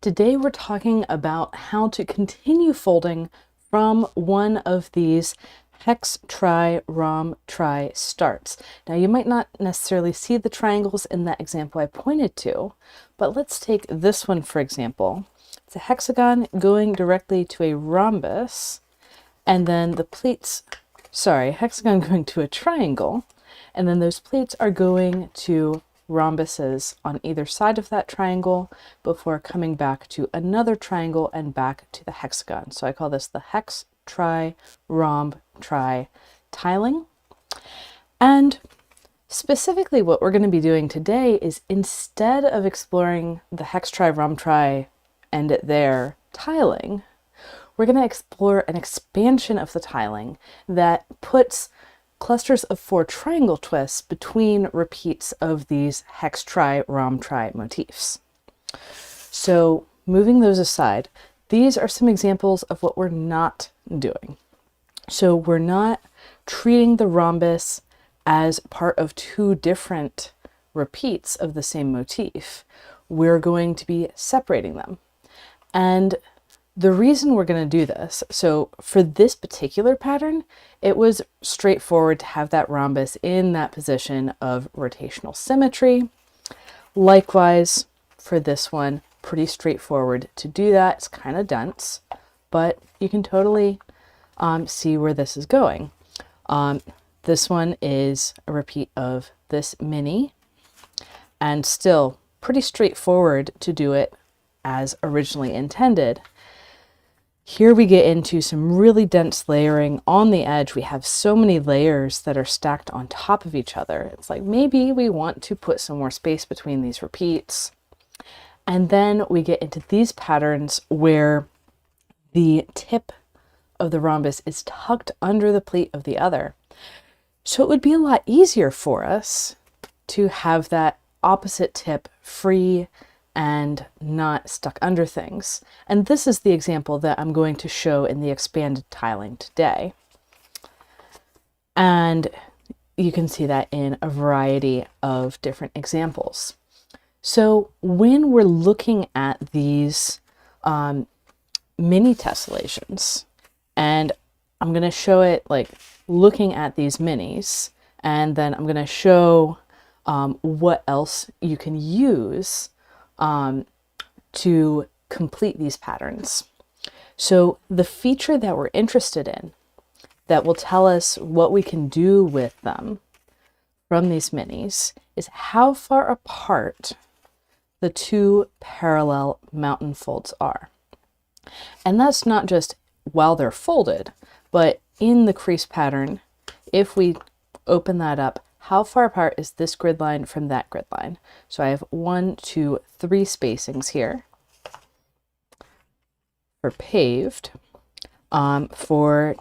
Today we're talking about how to continue folding from one of these Hex-Tri-Rhomb-Tri starts. Now you might not necessarily see the triangles in that example I pointed to, but let's take this one for example. It's a hexagon going directly to a rhombus, and then the pleats, hexagon going to a triangle, and then those pleats are going to rhombuses on either side of that triangle before coming back to another triangle and back to the hexagon. So I call this the Hex-Tri-Rhomb-Tri tiling. And specifically what we're going to be doing today is, instead of exploring the Hex-Tri-Rhomb-Tri end it there tiling, we're going to explore an expansion of the tiling that puts clusters of 4 triangle twists between repeats of these Hex-Tri-Rhomb-Tri motifs. So moving those aside, these are some examples of what we're not doing. So we're not treating the rhombus as part of 2 different repeats of the same motif. We're going to be separating them. And the reason we're going to do this, so for this particular pattern, it was straightforward to have that rhombus in that position of rotational symmetry. Likewise, for this one, pretty straightforward to do that. It's kind of dense, but you can totally see where this is going. This one is a repeat of this mini, and still pretty straightforward to do it as originally intended. Here we get into some really dense layering on the edge. We have so many layers that are stacked on top of each other. It's like maybe we want to put some more space between these repeats. And then we get into these patterns where the tip of the rhombus is tucked under the pleat of the other. So it would be a lot easier for us to have that opposite tip free and not stuck under things. And this is the example that I'm going to show in the expanded tiling today. And you can see that in a variety of different examples. So when we're looking at these mini tessellations, and I'm going to show it like looking at these minis, and then I'm going to show what else you can use to complete these patterns. So the feature that we're interested in that will tell us what we can do with them from these minis is how far apart the 2 parallel mountain folds are. And that's not just while they're folded, but in the crease pattern, if we open that up, how far apart is this grid line from that grid line? So I have 1, 2, 3 spacings here for paved. For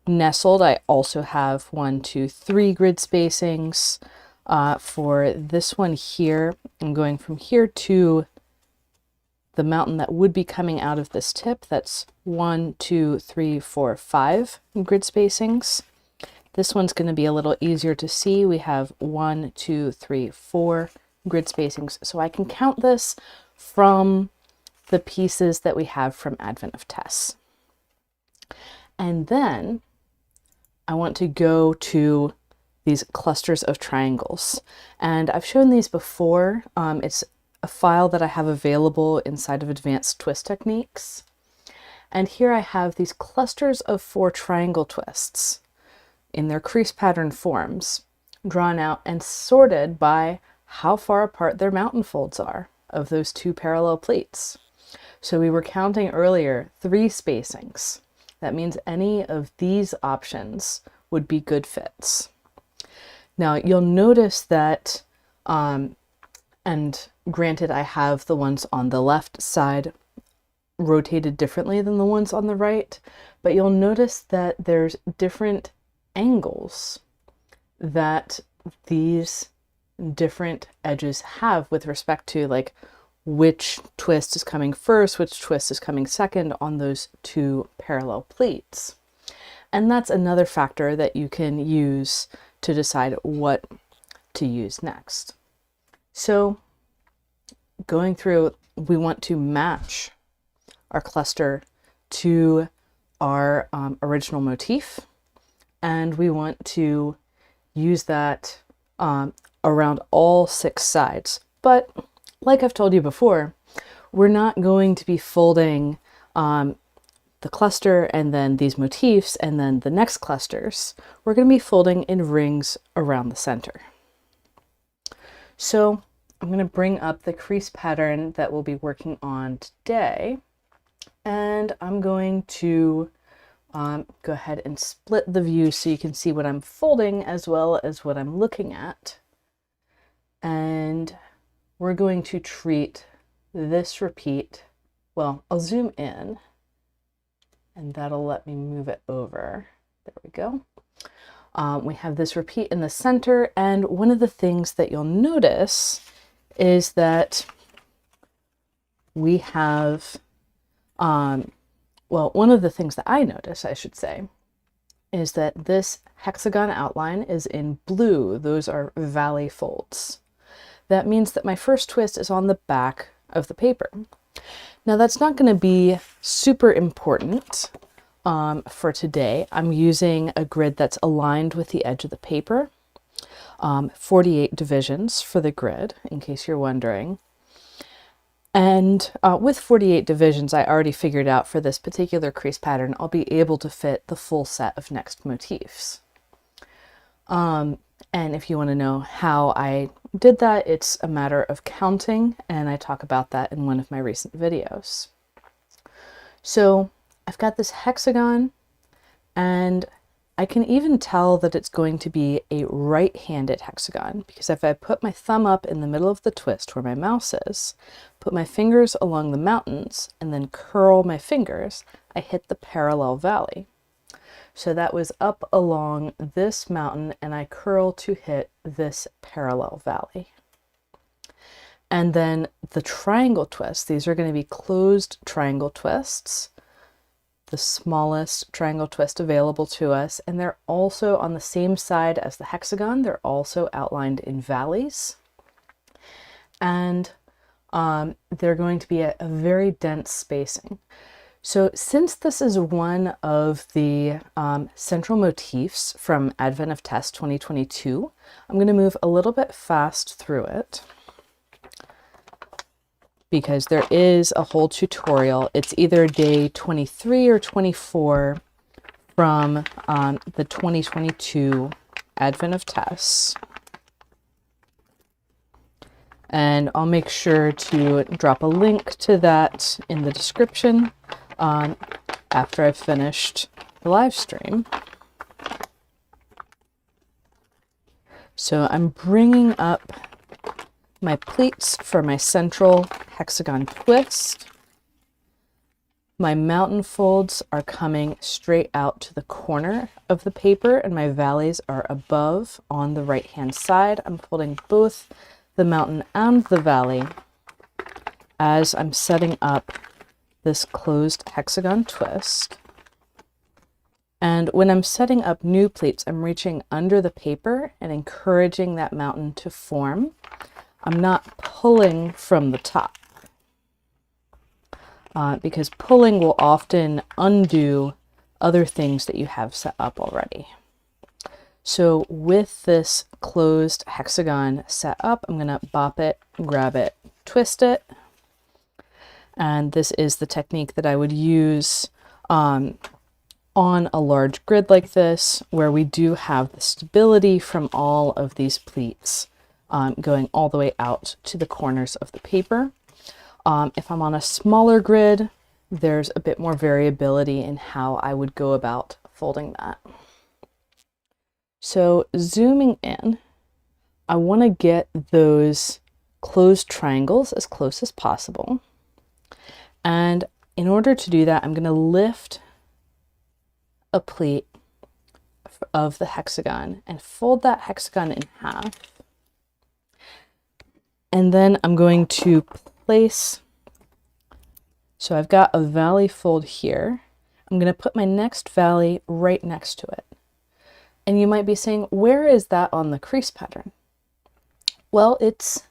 nestled, I also have 1, 2, 3 grid spacings. For this one here, I'm going from here to the mountain that would be coming out of this tip. That's 1, 2, 3, 4, 5 grid spacings. This one's going to be a little easier to see. We have 1, 2, 3, 4 grid spacings. So I can count this from the pieces that we have from Advent of Tess. And then I want to go to these clusters of triangles. And I've shown these before. It's a file that I have available inside of Advanced Twist Techniques. And here I have these clusters of 4 triangle twists in their crease pattern forms, drawn out and sorted by how far apart their mountain folds are of those 2 parallel pleats. So we were counting earlier 3 spacings. That means any of these options would be good fits. Now you'll notice that, and granted I have the ones on the left side rotated differently than the ones on the right, but you'll notice that there's different angles that these different edges have with respect to like which twist is coming first, which twist is coming second on those 2 parallel pleats. And that's another factor that you can use to decide what to use next. So going through we want to match our cluster to our original motif, and we want to use that around all 6 sides. But like I've told you before, we're not going to be folding the cluster and then these motifs and then the next clusters. We're going to be folding in rings around the center. So I'm going to bring up the crease pattern that we'll be working on today, and I'm going to go ahead and split the view so you can see what I'm folding as well as what I'm looking at. And we're going to treat this repeat, well, I'll zoom in and that'll let me move it over. There we go. We have this repeat in the center, and one of the things that you'll notice is that we have, well, one of the things that I notice, I should say, is that this hexagon outline is in blue. Those are valley folds. That means that my first twist is on the back of the paper. Now that's not going to be super important for today. I'm using a grid that's aligned with the edge of the paper. 48 divisions for the grid, in case you're wondering. And with 48 divisions, I already figured out for this particular crease pattern, I'll be able to fit the full set of next motifs. And if you want to know how I did that, it's a matter of counting, and I talk about that in one of my recent videos. So I've got this hexagon, and I can even tell that it's going to be a right-handed hexagon, because if I put my thumb up in the middle of the twist where my mouse is, put my fingers along the mountains, and then curl my fingers, I hit the parallel valley. So that was up along this mountain, and I curl to hit this parallel valley. And then the triangle twists, these are going to be closed triangle twists, the smallest triangle twist available to us, and they're also on the same side as the hexagon. They're also outlined in valleys, and they're going to be a very dense spacing. So since this is one of the central motifs from Advent of Tess 2022, I'm going to move a little bit fast through it because there is a whole tutorial. It's either day 23 or 24 from the 2022 Advent of Tess. And I'll make sure to drop a link to that in the description after I've finished the live stream. So I'm bringing up my pleats for my central hexagon twist. My mountain folds are coming straight out to the corner of the paper, and my valleys are above on the right hand side. I'm folding both the mountain and the valley as I'm setting up this closed hexagon twist. And when I'm setting up new pleats, I'm reaching under the paper and encouraging that mountain to form. I'm not pulling from the top because pulling will often undo other things that you have set up already. So with this closed hexagon set up, I'm going to bop it, grab it, twist it. And this is the technique that I would use on a large grid like this, where we do have the stability from all of these pleats going all the way out to the corners of the paper. If I'm on a smaller grid, there's a bit more variability in how I would go about folding that. So zooming in, I want to get those closed triangles as close as possible. And in order to do that, I'm going to lift a pleat of the hexagon and fold that hexagon in half. And then I'm going to place, so I've got a valley fold here. I'm going to put my next valley right next to it. And you might be saying, where is that on the crease pattern? Well, it's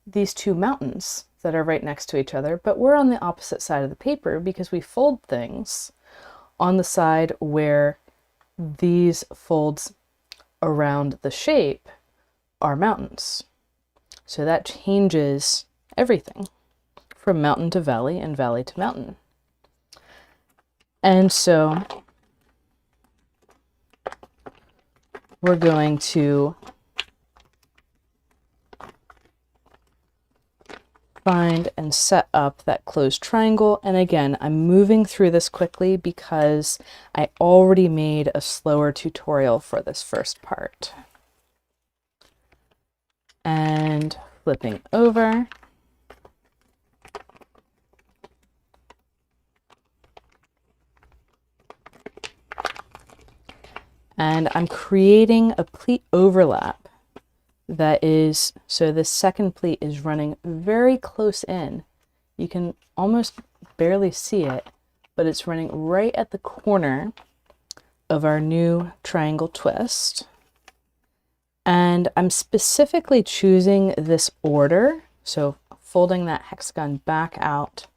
these two mountains that are right next to each other, but we're on the opposite side of the paper because we fold things on the side where these folds around the shape are mountains. So that changes everything from mountain to valley and valley to mountain. And so we're going to find and set up that closed triangle. And again, I'm moving through this quickly because I already made a slower tutorial for this first part. And flipping over. And I'm creating a pleat overlap that is, so this second pleat is running very close in. You can almost barely see it, but it's running right at the corner of our new triangle twist. And I'm specifically choosing this order, so folding that hexagon back out,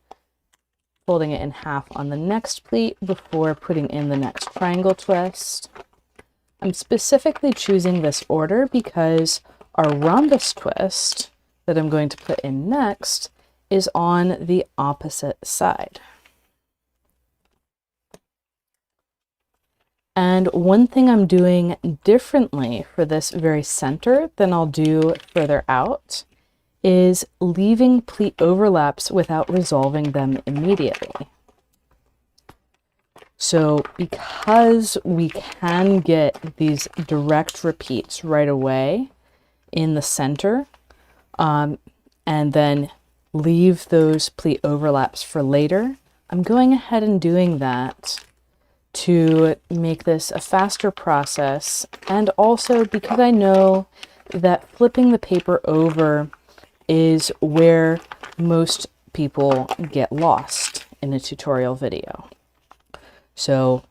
folding it in half on the next pleat before putting in the next triangle twist. I'm specifically choosing this order because our rhombus twist that I'm going to put in next is on the opposite side. And one thing I'm doing differently for this very center than I'll do further out is leaving pleat overlaps without resolving them immediately. So because we can get these direct repeats right away in the center, and then leave those pleat overlaps for later, I'm going ahead and doing that to make this a faster process, and also because I know that flipping the paper over is where most people get lost in a tutorial video. So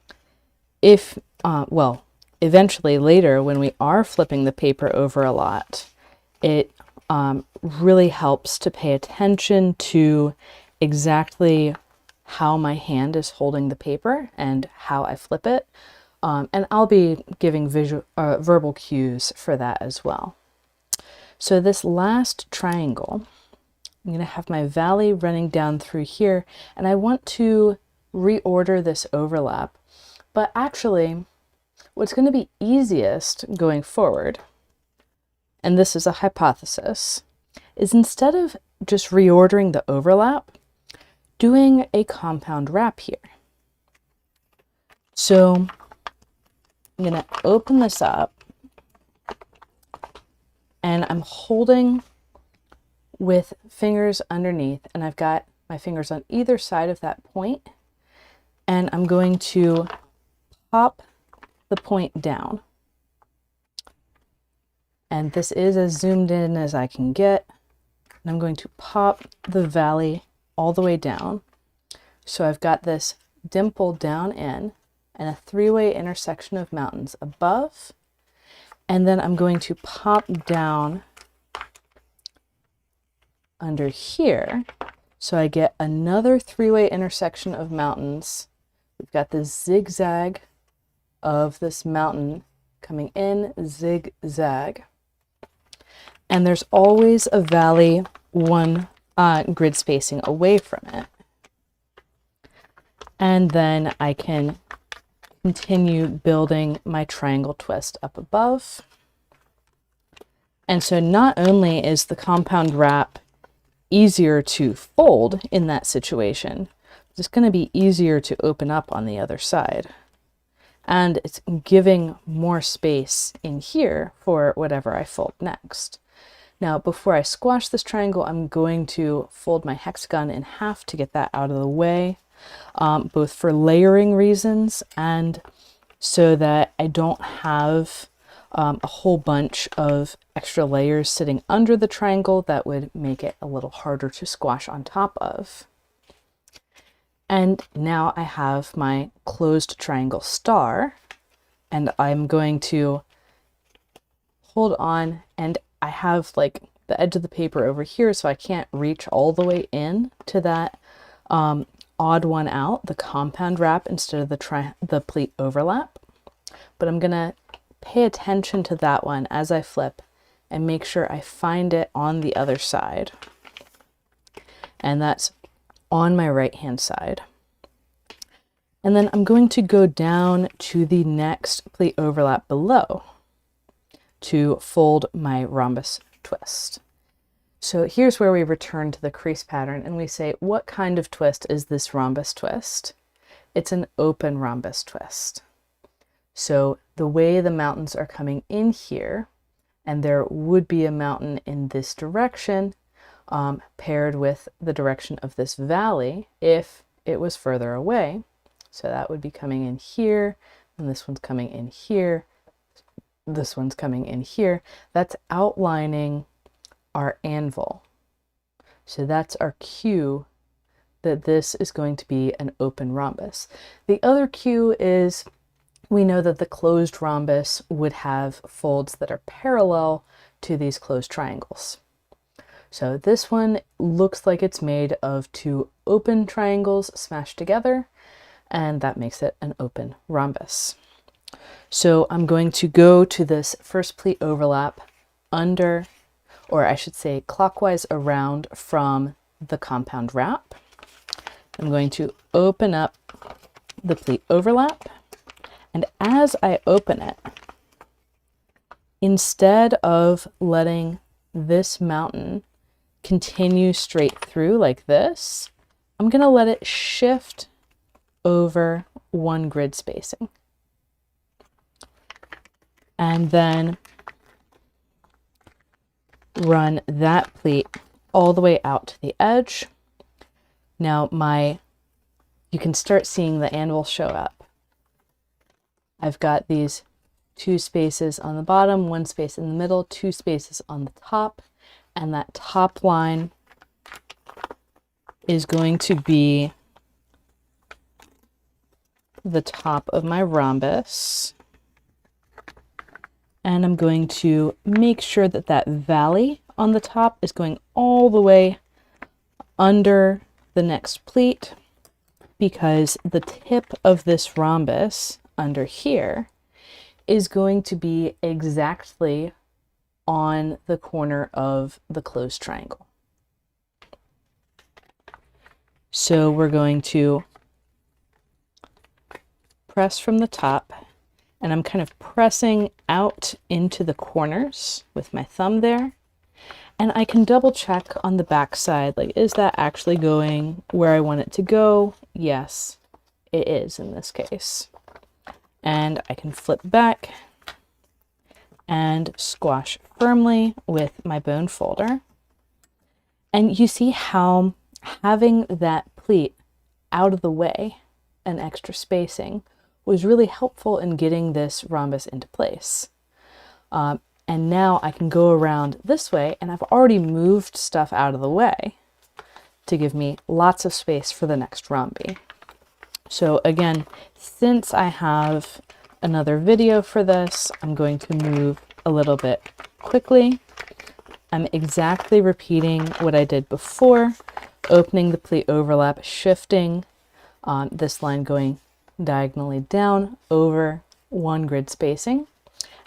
if, well, eventually later when we are flipping the paper over a lot, it really helps to pay attention to exactly how my hand is holding the paper and how I flip it. And I'll be giving verbal cues for that as well. So this last triangle, I'm going to have my valley running down through here, and I want to reorder this overlap. But actually, what's going to be easiest going forward, and this is a hypothesis, is instead of just reordering the overlap, doing a compound wrap here. So I'm going to open this up, and I'm holding with fingers underneath, and I've got my fingers on either side of that point, and I'm going to pop the point down. And this is as zoomed in as I can get. And I'm going to pop the valley all the way down. So I've got this dimple down in and a three-way intersection of mountains above. And then I'm going to pop down under here. So I get another three-way intersection of mountains. We've got this zigzag of this mountain coming in, zigzag. And there's always a valley one grid spacing away from it. And then I can continue building my triangle twist up above. And so not only is the compound wrap easier to fold in that situation, it's going to be easier to open up on the other side. And it's giving more space in here for whatever I fold next. Now, before I squash this triangle, I'm going to fold my hexagon in half to get that out of the way, both for layering reasons and so that I don't have a whole bunch of extra layers sitting under the triangle that would make it a little harder to squash on top of. And now I have my closed triangle star, and I'm going to hold on, and I have like the edge of the paper over here, so I can't reach all the way in to that odd one out, the compound wrap instead of the pleat overlap. But I'm gonna pay attention to that one as I flip and make sure I find it on the other side. And that's on my right hand side. And then I'm going to go down to the next pleat overlap below to fold my rhombus twist. So here's where we return to the crease pattern and we say, what kind of twist is this rhombus twist? It's an open rhombus twist. So the way the mountains are coming in here, and there would be a mountain in this direction, paired with the direction of this valley if it was further away. So that would be coming in here, and this one's coming in here, this one's coming in here. That's outlining our anvil. So that's our cue that this is going to be an open rhombus. The other cue is we know that the closed rhombus would have folds that are parallel to these closed triangles. So this one looks like it's made of two open triangles smashed together, and that makes it an open rhombus. So I'm going to go to this first pleat overlap under, or I should say clockwise around from the compound wrap. I'm going to open up the pleat overlap, and as I open it, instead of letting this mountain continue straight through like this, I'm going to let it shift over one grid spacing. And then run that pleat all the way out to the edge. Now you can start seeing the anvil show up. I've got these two spaces on the bottom, one space in the middle, two spaces on the top, and that top line is going to be the top of my rhombus. And I'm going to make sure that that valley on the top is going all the way under the next pleat, because the tip of this rhombus under here is going to be exactly on the corner of the closed triangle. So we're going to press from the top, and I'm kind of pressing out into the corners with my thumb there. And I can double check on the back side, like, is that actually going where I want it to go? Yes, it is in this case. And I can flip back and squash firmly with my bone folder. And you see how having that pleat out of the way, an extra spacing, was really helpful in getting this rhombus into place. And now I can go around this way, and I've already moved stuff out of the way to give me lots of space for the next rhombi. So again, since I have another video for this, I'm going to move a little bit quickly. I'm exactly repeating what I did before, opening the pleat overlap, shifting this line going diagonally down over one grid spacing,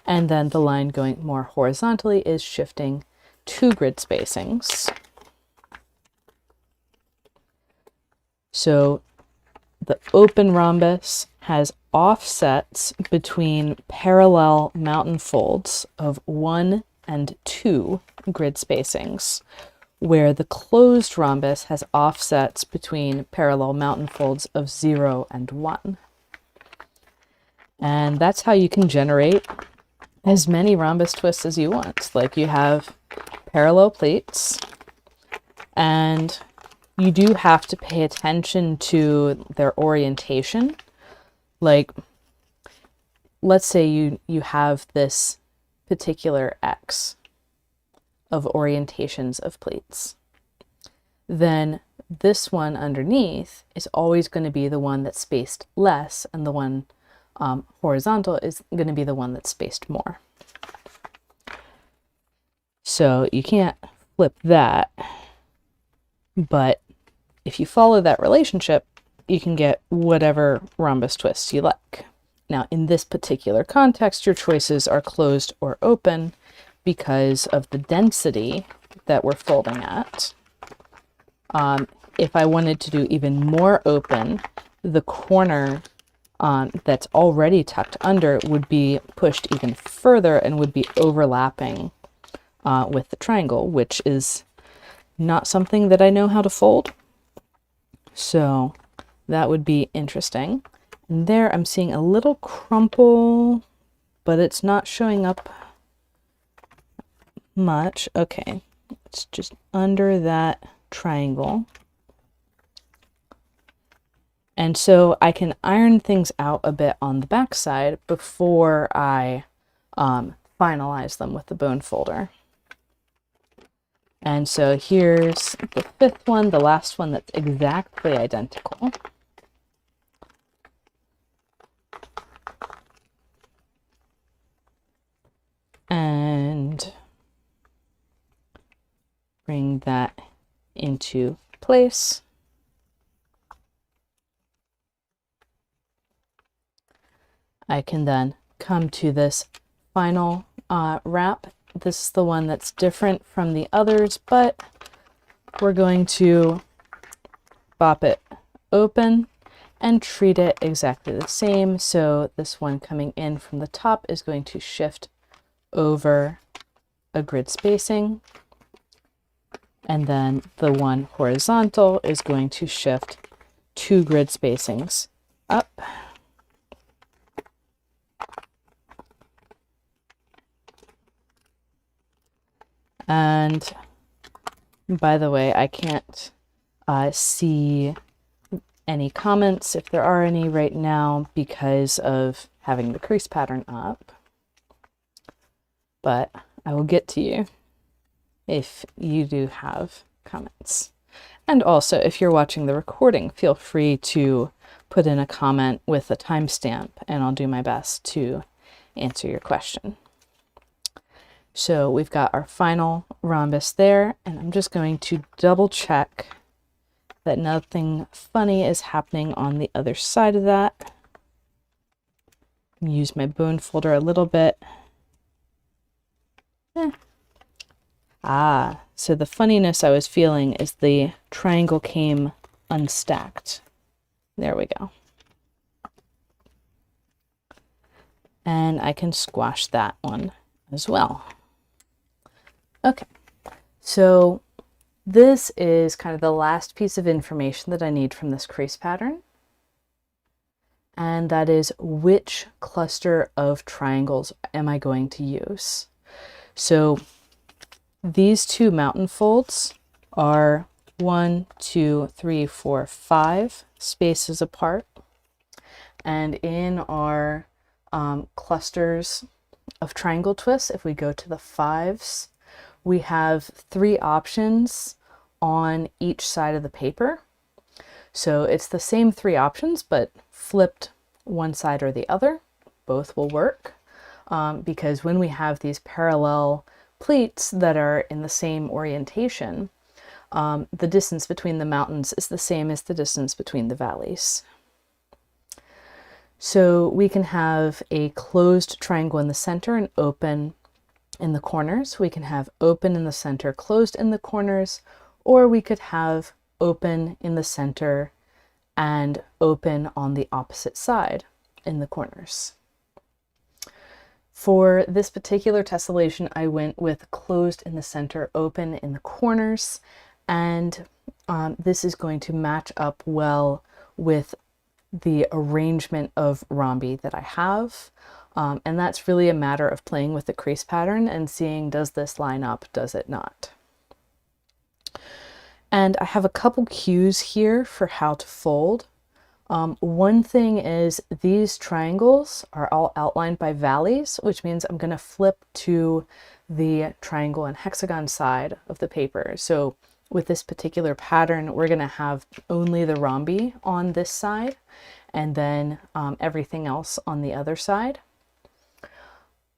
and then the line going more horizontally is shifting 2 grid spacings. So the open rhombus has offsets between parallel mountain folds of 1 and 2 grid spacings, where the closed rhombus has offsets between parallel mountain folds of 0 and 1. And that's how you can generate as many rhombus twists as you want. Like, you have parallel pleats, and you do have to pay attention to their orientation. Like, let's say you have this particular X of orientations of pleats. Then this one underneath is always going to be the one that's spaced less, and the one horizontal is going to be the one that's spaced more. So you can't flip that, but if you follow that relationship, you can get whatever rhombus twists you like. Now, in this particular context, your choices are closed or open because of the density that we're folding at. If I wanted to do even more open, the corner that's already tucked under would be pushed even further and would be overlapping with the triangle, which is not something that I know how to fold. So that would be interesting. And there I'm seeing a little crumple, but it's not showing up much. Okay, it's just under that triangle. And so I can iron things out a bit on the back side before I finalize them with the bone folder. And so here's the fifth one, the last one that's exactly identical. And bring that into place. I can then come to this final wrap. This is the one that's different from the others, but we're going to bop it open and treat it exactly the same. So this one coming in from the top is going to shift over a grid spacing, and then the one horizontal is going to shift 2 grid spacings up. And by the way, I can't see any comments, if there are any right now, because of having the crease pattern up. But I will get to you if you do have comments. And also, if you're watching the recording, feel free to put in a comment with a timestamp, and I'll do my best to answer your question. So we've got our final rhombus there, and I'm just going to double check that nothing funny is happening on the other side of that. Use my bone folder a little bit. So the funniness I was feeling is the triangle came unstacked. There we go. And I can squash that one as well. Okay, so this is kind of the last piece of information that I need from this crease pattern. And that is, which cluster of triangles am I going to use? So these 2 mountain folds are 1, 2, 3, 4, 5 spaces apart. And in our clusters of triangle twists, if we go to the 5s, we have 3 options on each side of the paper. So it's the same 3 options, but flipped one side or the other. Both will work because when we have these parallel pleats that are in the same orientation, the distance between the mountains is the same as the distance between the valleys. So we can have a closed triangle in the center and open in the corners. We can have open in the center, closed in the corners, or we could have open in the center and open on the opposite side in the corners. For this particular tessellation, I went with closed in the center, open in the corners, and this is going to match up well with the arrangement of rhombi that I have. And that's really a matter of playing with the crease pattern and seeing, does this line up, does it not? And I have a couple cues here for how to fold. One thing is these triangles are all outlined by valleys, which means I'm going to flip to the triangle and hexagon side of the paper. So with this particular pattern, we're going to have only the rhombi on this side and then everything else on the other side.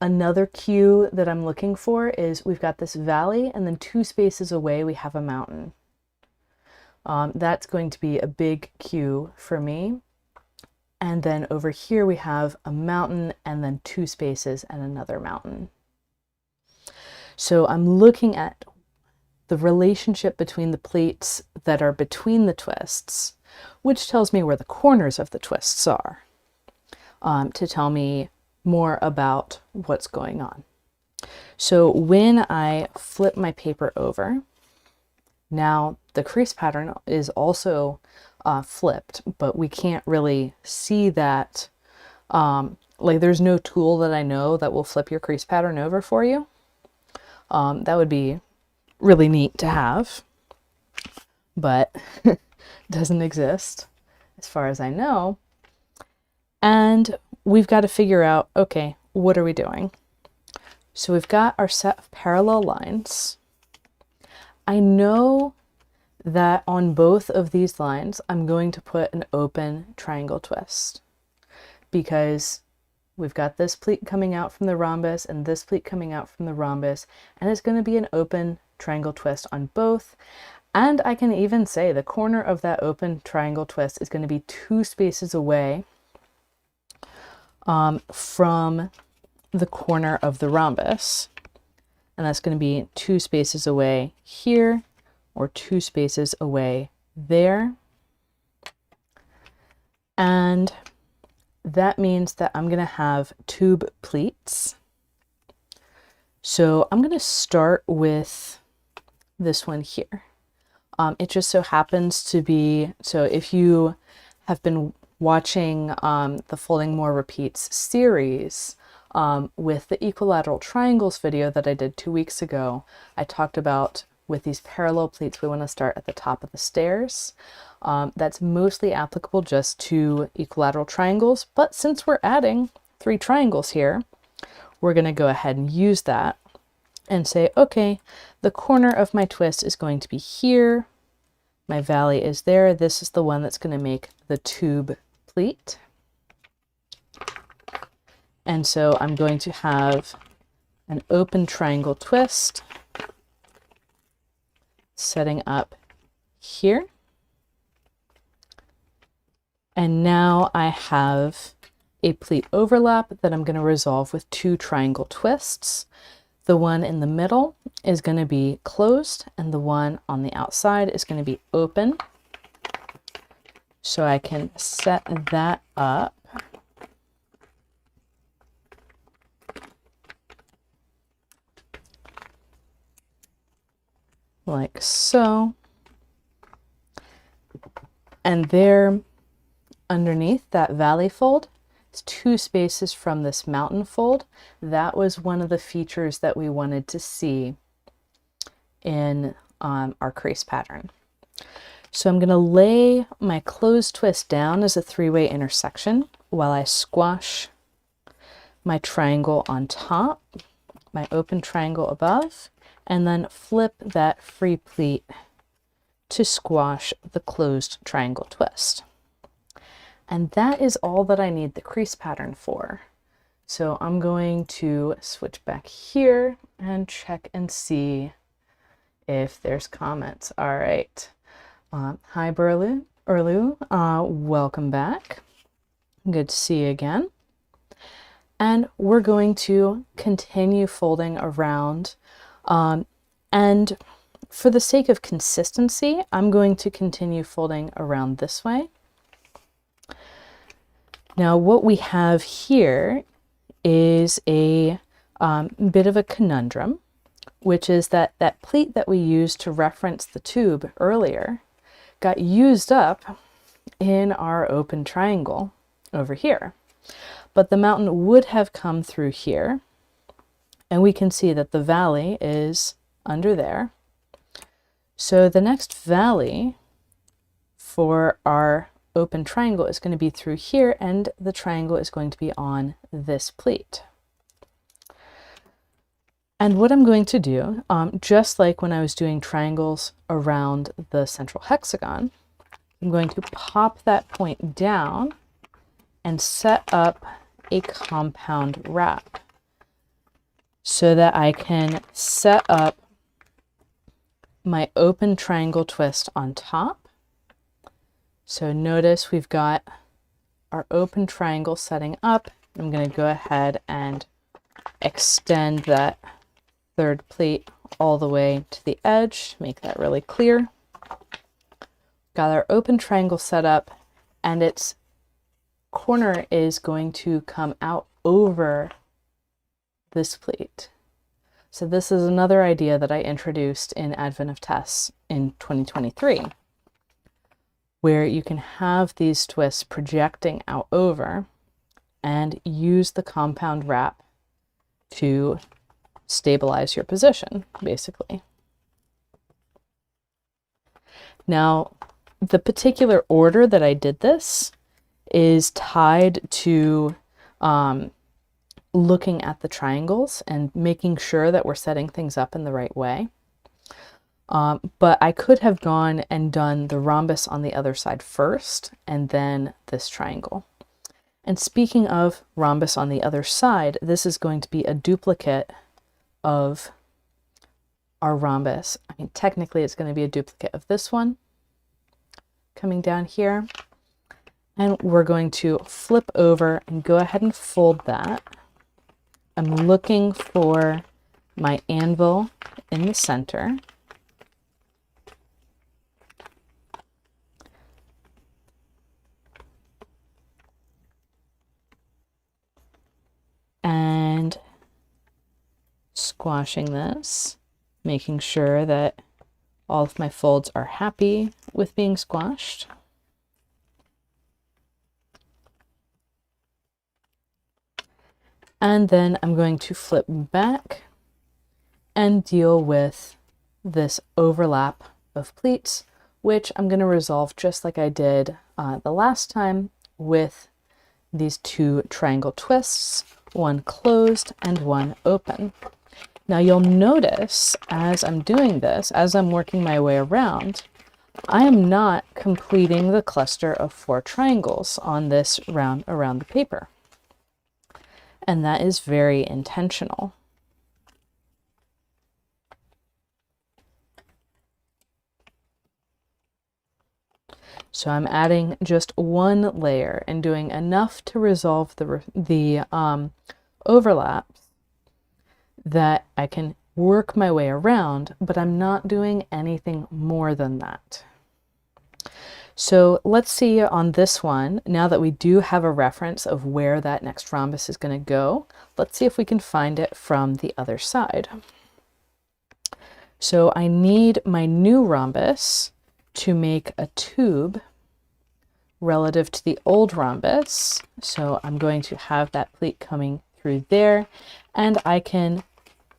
Another cue that I'm looking for is we've got this valley, and then 2 spaces away we have a mountain. That's going to be a big cue for me. And then over here we have a mountain, and then 2 spaces and another mountain. So I'm looking at the relationship between the pleats that are between the twists, which tells me where the corners of the twists are, to tell me more about what's going on. So when I flip my paper over, now the crease pattern is also flipped, but we can't really see that. Like there's no tool that I know that will flip your crease pattern over for you. That would be really neat to have, but doesn't exist as far as I know. And we've got to figure out, okay, what are we doing? So we've got our set of parallel lines. I know that on both of these lines, I'm going to put an open triangle twist because we've got this pleat coming out from the rhombus and this pleat coming out from the rhombus, and it's going to be an open triangle twist on both. And I can even say the corner of that open triangle twist is going to be 2 spaces away from the corner of the rhombus. And that's going to be 2 spaces away here or 2 spaces away there. And that means that I'm going to have tube pleats. So I'm going to start with this one here. It just so happens to be, so if you have been watching the Folding More Repeats series with the equilateral triangles video that I did 2 weeks ago, I talked about with these parallel pleats, we want to start at the top of the stairs. That's mostly applicable just to equilateral triangles, but since we're adding 3 triangles here, we're going to go ahead and use that and say, okay, the corner of my twist is going to be here. My valley is there. This is the one that's going to make the tube pleat. And so I'm going to have an open triangle twist setting up here. And now I have a pleat overlap that I'm going to resolve with 2 triangle twists. The one in the middle is going to be closed and the one on the outside is going to be open. So I can set that up. Like so. And there underneath that valley fold is 2 spaces from this mountain fold. That was one of the features that we wanted to see in our crease pattern. So I'm going to lay my closed twist down as a 3-way intersection while I squash my triangle on top, my open triangle above, and then flip that free pleat to squash the closed triangle twist. And that is all that I need the crease pattern for. So I'm going to switch back here and check and see if there's comments. All right. Hi, Erlu. Welcome back. Good to see you again. And we're going to continue folding around. And for the sake of consistency, I'm going to continue folding around this way. Now, what we have here is a bit of a conundrum, which is that that pleat that we used to reference the tube earlier got used up in our open triangle over here. But the mountain would have come through here, and we can see that the valley is under there. So the next valley for our open triangle is going to be through here, and the triangle is going to be on this pleat. And what I'm going to do, just like when I was doing triangles around the central hexagon, I'm going to pop that point down and set up a compound wrap. so that I can set up my open triangle twist on top. So notice we've got our open triangle setting up. I'm going to go ahead and extend that third pleat all the way to the edge, make that really clear. Got our open triangle set up, and its corner is going to come out over this pleat. So this is another idea that I introduced in Advent of Tess in 2023, where you can have these twists projecting out over and use the compound wrap to stabilize your position, basically. Now, the particular order that I did this is tied to looking at the triangles and making sure that we're setting things up in the right way. But I could have gone and done the rhombus on the other side first and then this triangle. And speaking of rhombus on the other side, this is going to be a duplicate of our rhombus. I mean, technically it's going to be a duplicate of this one coming down here. And we're going to flip over and go ahead and fold that. I'm looking for my anvil in the center. And squashing this, making sure that all of my folds are happy with being squashed. And then I'm going to flip back and deal with this overlap of pleats, which I'm going to resolve just like I did the last time with these two triangle twists, one closed and one open. Now you'll notice as I'm doing this, as I'm working my way around, I am not completing the cluster of 4 triangles on this round around the paper. And that is very intentional. So I'm adding just one layer and doing enough to resolve the overlaps that I can work my way around, but I'm not doing anything more than that. So let's see on this one, now that we do have a reference of where that next rhombus is going to go, let's see if we can find it from the other side. So I need my new rhombus to make a tube relative to the old rhombus. So I'm going to have that pleat coming through there, and I can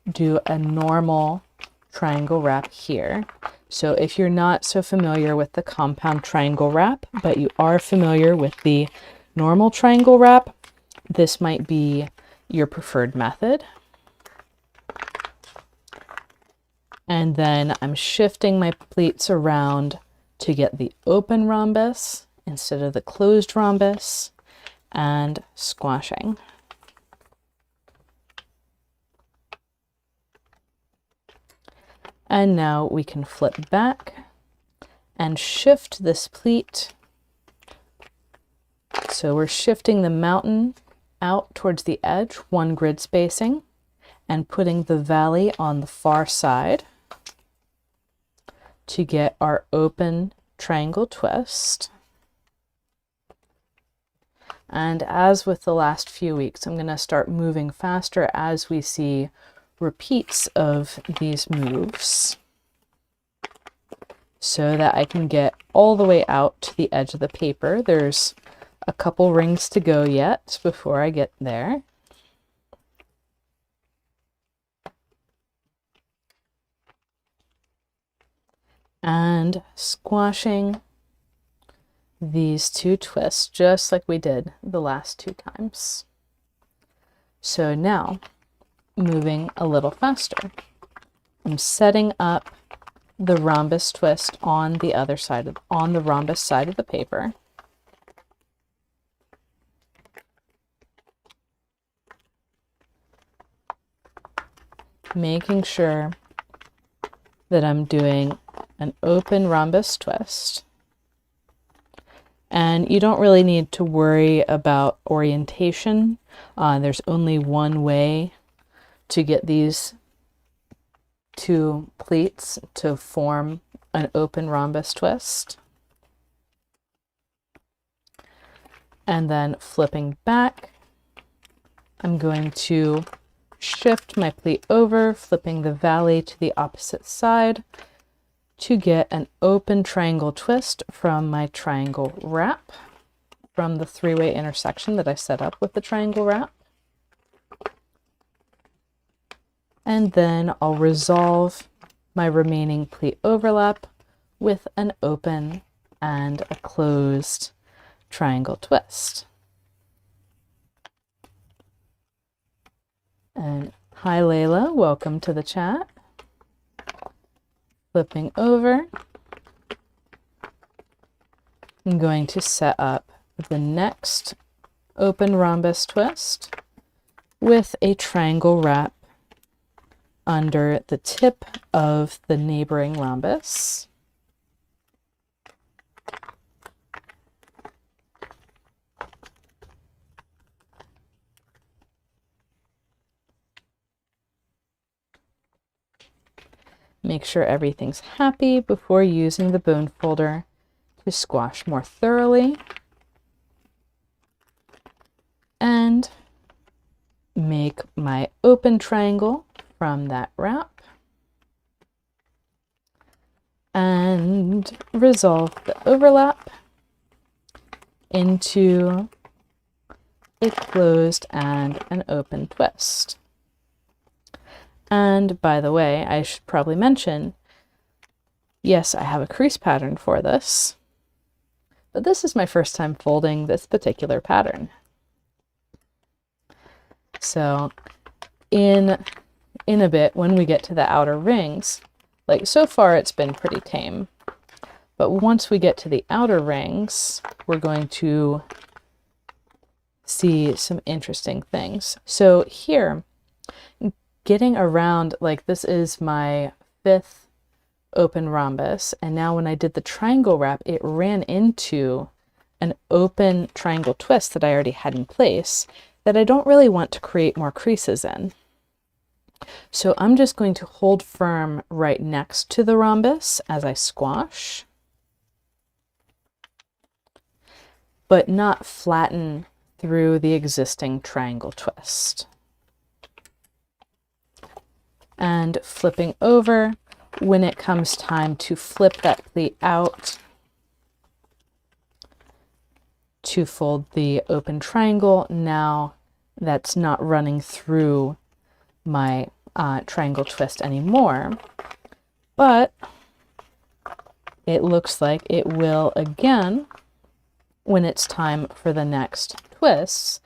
do a normal triangle wrap here. So if you're not so familiar with the compound triangle wrap, but you are familiar with the normal triangle wrap, this might be your preferred method. And then I'm shifting my pleats around to get the open rhombus instead of the closed rhombus and squashing. And now we can flip back and shift this pleat. So we're shifting the mountain out towards the edge, 1 grid spacing, and putting the valley on the far side to get our open triangle twist. And as with the last few weeks, I'm going to start moving faster as we see repeats of these moves so that I can get all the way out to the edge of the paper. There's a couple rings to go yet before I get there. And squashing these 2 twists just like we did the last 2 times. So now, moving a little faster, I'm setting up the rhombus twist on the other side on the rhombus side of the paper. making sure that I'm doing an open rhombus twist. And you don't really need to worry about orientation. There's only one way to get these two pleats to form an open rhombus twist. And then flipping back, I'm going to shift my pleat over, flipping the valley to the opposite side to get an open triangle twist from my triangle wrap from the three-way intersection that I set up with the triangle wrap. And then I'll resolve my remaining pleat overlap with an open and a closed triangle twist. And hi Layla, welcome to the chat. Flipping over, I'm going to set up the next open rhombus twist with a triangle wrap under the tip of the neighboring rhombus. Make sure everything's happy before using the bone folder to squash more thoroughly. And make my open triangle from that wrap. And resolve the overlap into a closed and an open twist. And by the way, I should probably mention, yes, I have a crease pattern for this, but this is my first time folding this particular pattern. So in a bit, when we get to the outer rings, like so far it's been pretty tame, but once we get to the outer rings, we're going to see some interesting things. So here, getting around, like this is my 5th open rhombus, and now when I did the triangle wrap, it ran into an open triangle twist that I already had in place that I don't really want to create more creases in. So I'm just going to hold firm right next to the rhombus as I squash, but not flatten through the existing triangle twist. And flipping over, when it comes time to flip that pleat out to fold the open triangle, now that's not running through my triangle twist anymore, but it looks like it will again when it's time for the next twists.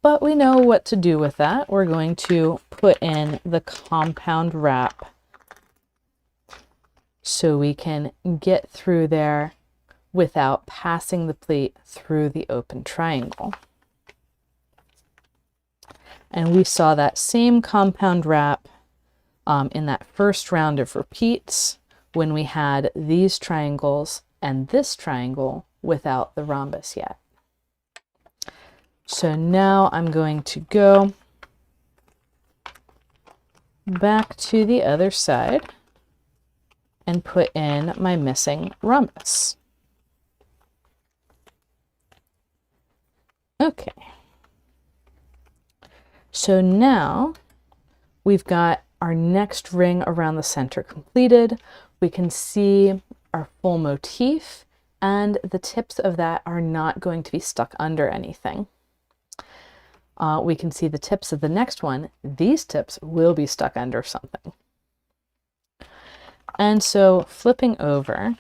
But we know what to do with that. We're going to put in the compound wrap so we can get through there without passing the pleat through the open triangle. And we saw that same compound wrap in that first round of repeats when we had these triangles and this triangle without the rhombus yet. So now I'm going to go back to the other side and put in my missing rhombus. Okay. So now we've got our next ring around the center completed. We can see our full motif, and the tips of that are not going to be stuck under anything. We can see the tips of the next one. These tips will be stuck under something. And so flipping over,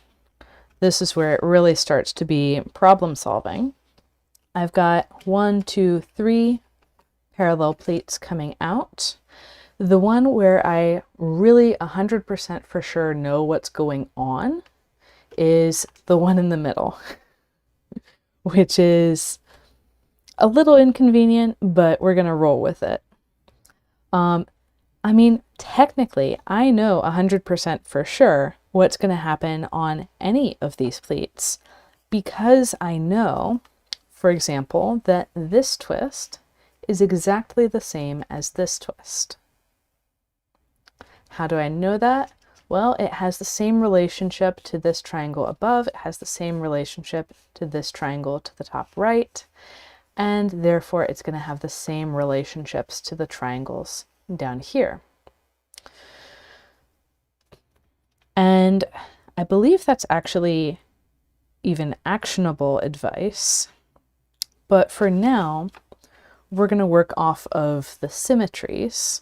this is where it really starts to be problem solving. I've got 1, 2, 3 parallel pleats coming out. The one where I really 100% for sure know what's going on is the one in the middle, which is a little inconvenient, but we're going to roll with it. I mean, technically, I know 100% for sure what's going to happen on any of these pleats because I know, for example, that this twist is exactly the same as this twist. How do I know that? Well, it has the same relationship to this triangle above, it has the same relationship to this triangle to the top right, and therefore it's going to have the same relationships to the triangles down here. And I believe that's actually even actionable advice, but for now, we're going to work off of the symmetries,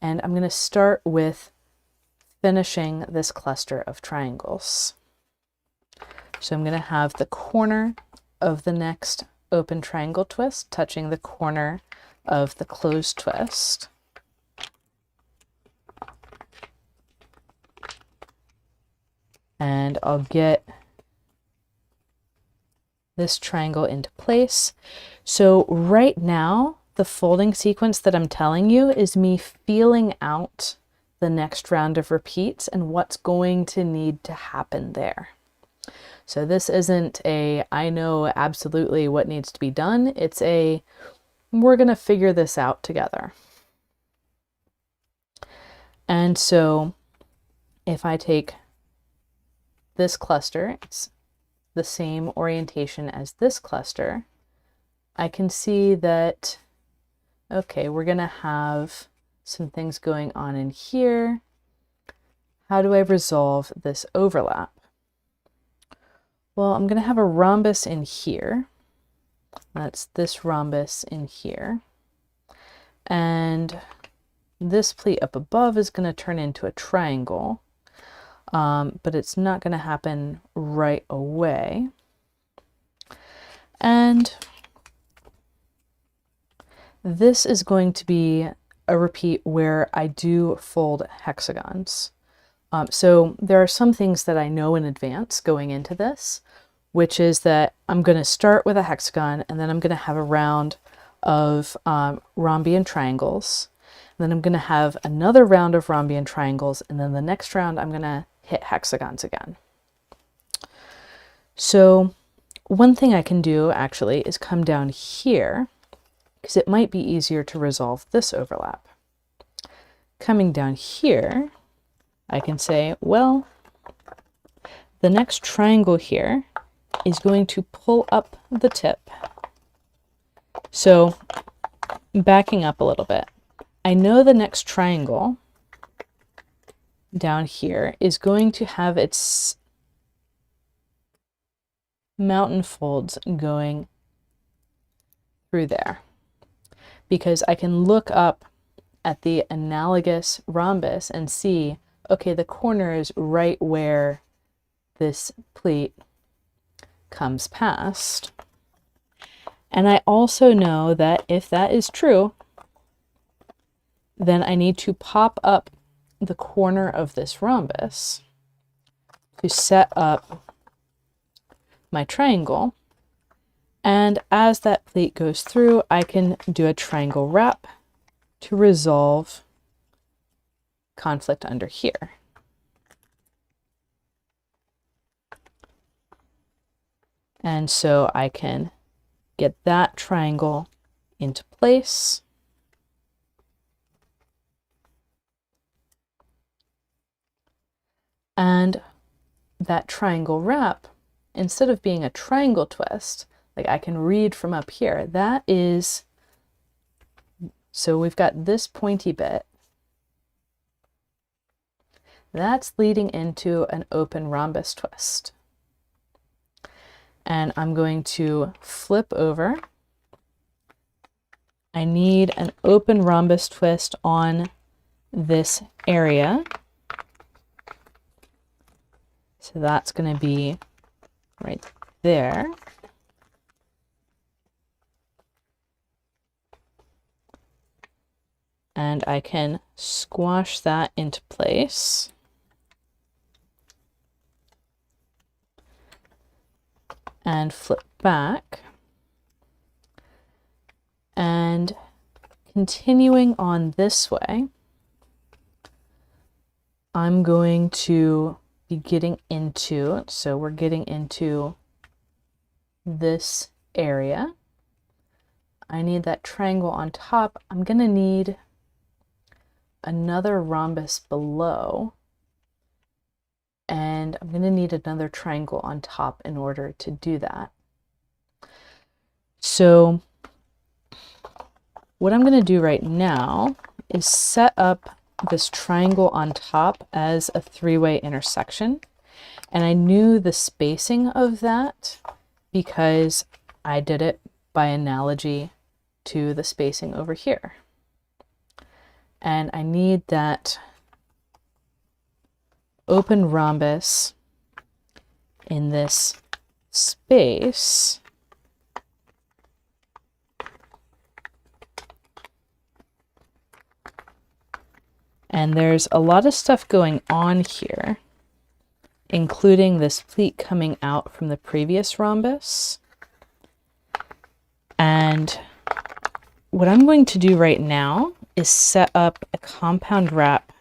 and I'm going to start with finishing this cluster of triangles. So I'm going to have the corner of the next open triangle twist touching the corner of the closed twist. And I'll get this triangle into place. So right now, the folding sequence that I'm telling you is me feeling out the next round of repeats and what's going to need to happen there. So this isn't a, I know absolutely what needs to be done. It's a, we're going to figure this out together. And so if I take this cluster, it's the same orientation as this cluster, I can see that, okay, we're going to have some things going on in here. How do I resolve this overlap? Well, I'm going to have a rhombus in here. That's this rhombus in here. And this pleat up above is going to turn into a triangle, but it's not going to happen right away. And this is going to be a repeat where I do fold hexagons. So there are some things that I know in advance going into this, which is that I'm going to start with a hexagon and then I'm going to have a round of rhombian triangles. And then I'm going to have another round of rhombian triangles, and then the next round I'm going to hit hexagons again. So one thing I can do actually is come down here, because it might be easier to resolve this overlap. Coming down here, I can say, well, the next triangle here is going to pull up the tip. So backing up a little bit, I know the next triangle down here is going to have its mountain folds going through there, because I can look up at the analogous rhombus and see, okay, the corner is right where this pleat comes past. And I also know that if that is true, then I need to pop up the corner of this rhombus to set up my triangle. And as that pleat goes through, I can do a triangle wrap to resolve conflict under here. And so I can get that triangle into place. And that triangle wrap, instead of being a triangle twist, like I can read from up here, that is, so we've got this pointy bit. That's leading into an open rhombus twist. And I'm going to flip over. I need an open rhombus twist on this area. So that's going to be right there. And I can squash that into place. And flip back. And continuing on this way, I'm going to be getting into, so we're getting into this area. I need that triangle on top. I'm going to need another rhombus below, and I'm going to need another triangle on top in order to do that. So what I'm going to do right now is set up this triangle on top as a three-way intersection. And I knew the spacing of that because I did it by analogy to the spacing over here. And I need that open rhombus in this space and there's a lot of stuff going on here, including this pleat coming out from the previous rhombus. And what I'm going to do right now is set up a compound wrap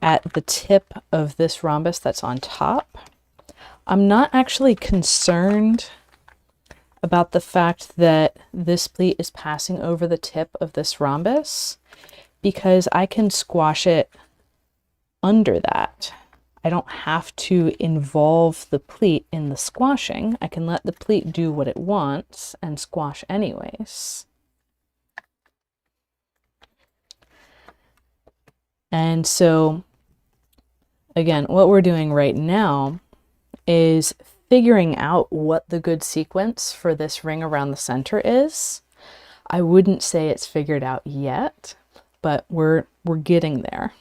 at the tip of this rhombus that's on top. I'm not actually concerned about the fact that this pleat is passing over the tip of this rhombus because I can squash it under that. I don't have to involve the pleat in the squashing. I can let the pleat do what it wants and squash anyways. And so, again, what we're doing right now is figuring out what the good sequence for this ring around the center is. I wouldn't say it's figured out yet, but we're getting there.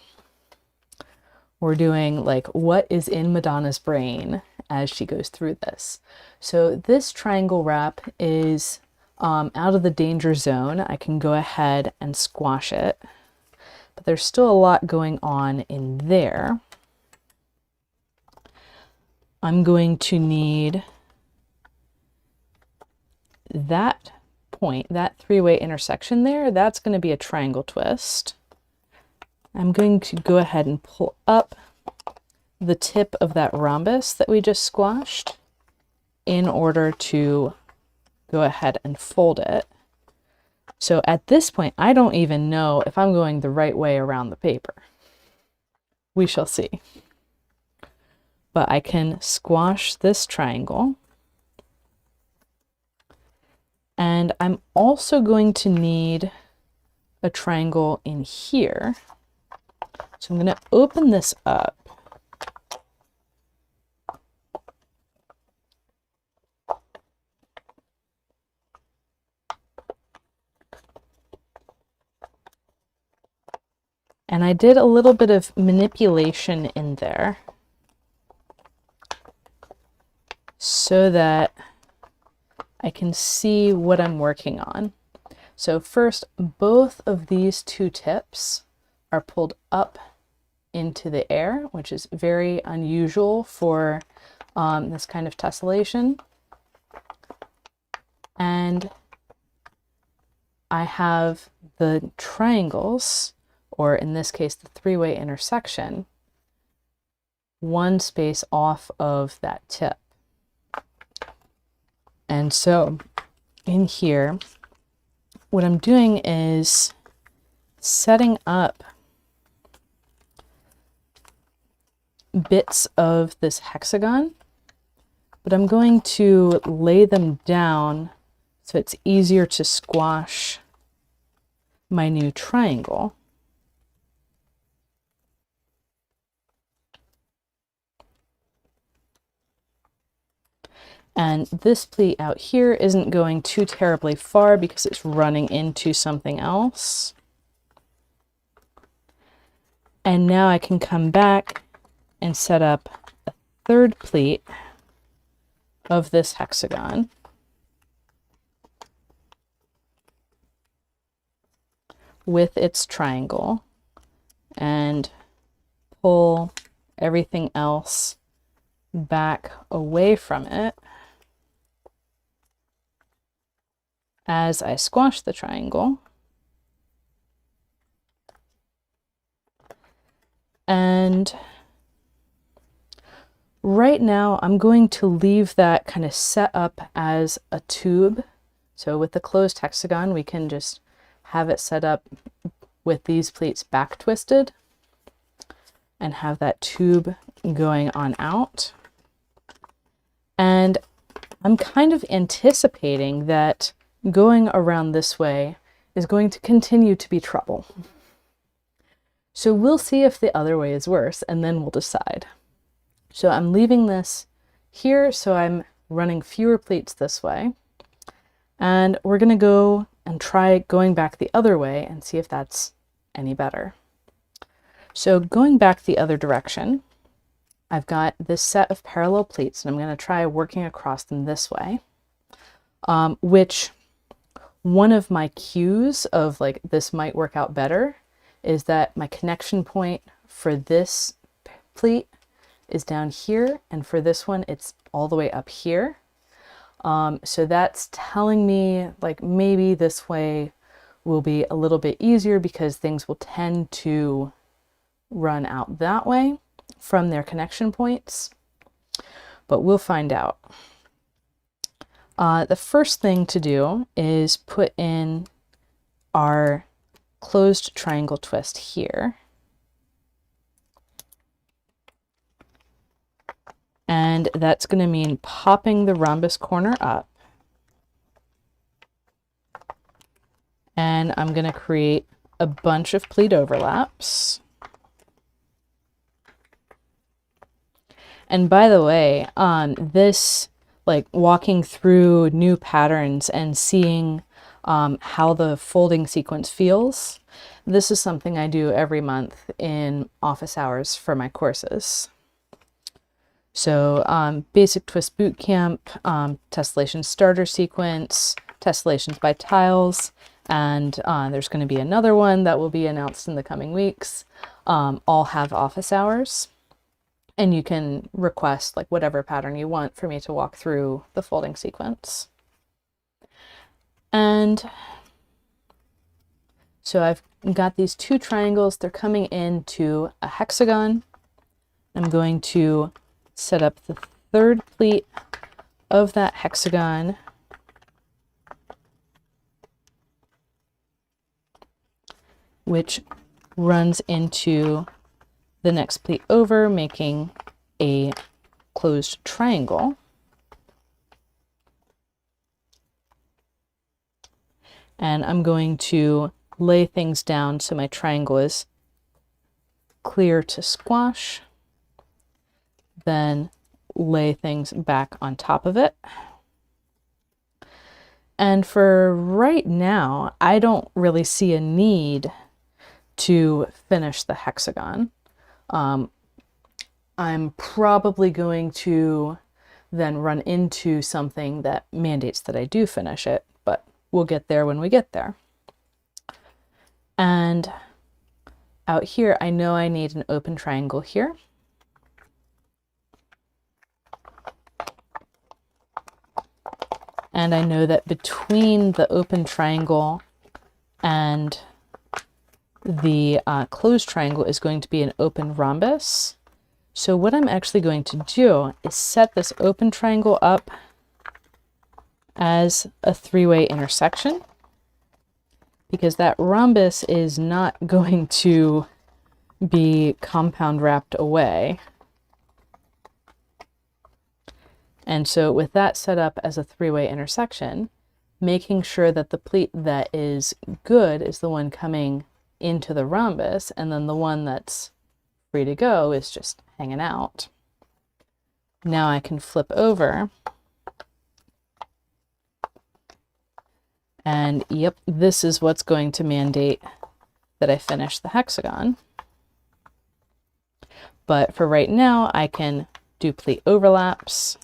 We're doing like what is in Madonna's brain as she goes through this. So this triangle wrap is out of the danger zone. I can go ahead and squash it, but there's still a lot going on in there. I'm going to need that point, that three-way intersection there. That's going to be a triangle twist. I'm going to go ahead and pull up the tip of that rhombus that we just squashed in order to go ahead and fold it. So at this point, I don't even know if I'm going the right way around the paper. We shall see. But I can squash this triangle. And I'm also going to need a triangle in here. So I'm going to open this up. And I did a little bit of manipulation in there so that I can see what I'm working on. So first, both of these two tips are pulled up into the air, which is very unusual for this kind of tessellation. And I have the triangles, or in this case, the three-way intersection, one space off of that tip. And so in here, what I'm doing is setting up bits of this hexagon, but I'm going to lay them down so it's easier to squash my new triangle. And this pleat out here isn't going too terribly far because it's running into something else. And now I can come back and set up a third pleat of this hexagon. With its triangle and pull everything else back away from it as I squash the triangle. And And right now I'm going to leave that kind of set up as a tube. So with the closed hexagon, we can just have it set up with these pleats back twisted and have that tube going on out. And I'm kind of anticipating that going around this way is going to continue to be trouble. So we'll see if the other way is worse, and then we'll decide. So I'm leaving this here, so I'm running fewer pleats this way. And we're going to go and try going back the other way and see if that's any better. So going back the other direction, I've got this set of parallel pleats, and I'm going to try working across them this way, which one of my cues of like this might work out better is that my connection point for this pleat is down here, and for this one it's all the way up here. So that's telling me like maybe this way will be a little bit easier because things will tend to run out that way from their connection points, but we'll find out. The first thing to do is put in our closed triangle twist here. And that's going to mean popping the rhombus corner up. And I'm going to create a bunch of pleat overlaps. And by the way, this, like walking through new patterns and seeing how the folding sequence feels, this is something I do every month in office hours for my courses. So basic twist boot camp, tessellation starter sequence, tessellations by tiles, and there's going to be another one that will be announced in the coming weeks. All have office hours. And you can request like whatever pattern you want for me to walk through the folding sequence. And so I've got these two triangles. They're coming into a hexagon. I'm going to set up the third pleat of that hexagon. Which runs into the next pleat over, making a closed triangle. And I'm going to lay things down so my triangle is clear to squash, then lay things back on top of it. And for right now, I don't really see a need to finish the hexagon. I'm probably going to then run into something that mandates that I do finish it, but we'll get there when we get there. And out here, I know I need an open triangle here. And I know that between the open triangle and the closed triangle is going to be an open rhombus. So what I'm actually going to do is set this open triangle up as a three-way intersection, because that rhombus is not going to be compound wrapped away. And so with that set up as a three-way intersection, making sure that the pleat that is good is the one coming into the rhombus, and then the one that's free to go is just hanging out. Now I can flip over, and yep, this is what's going to mandate that I finish the hexagon. But for right now, I can do pleat overlaps.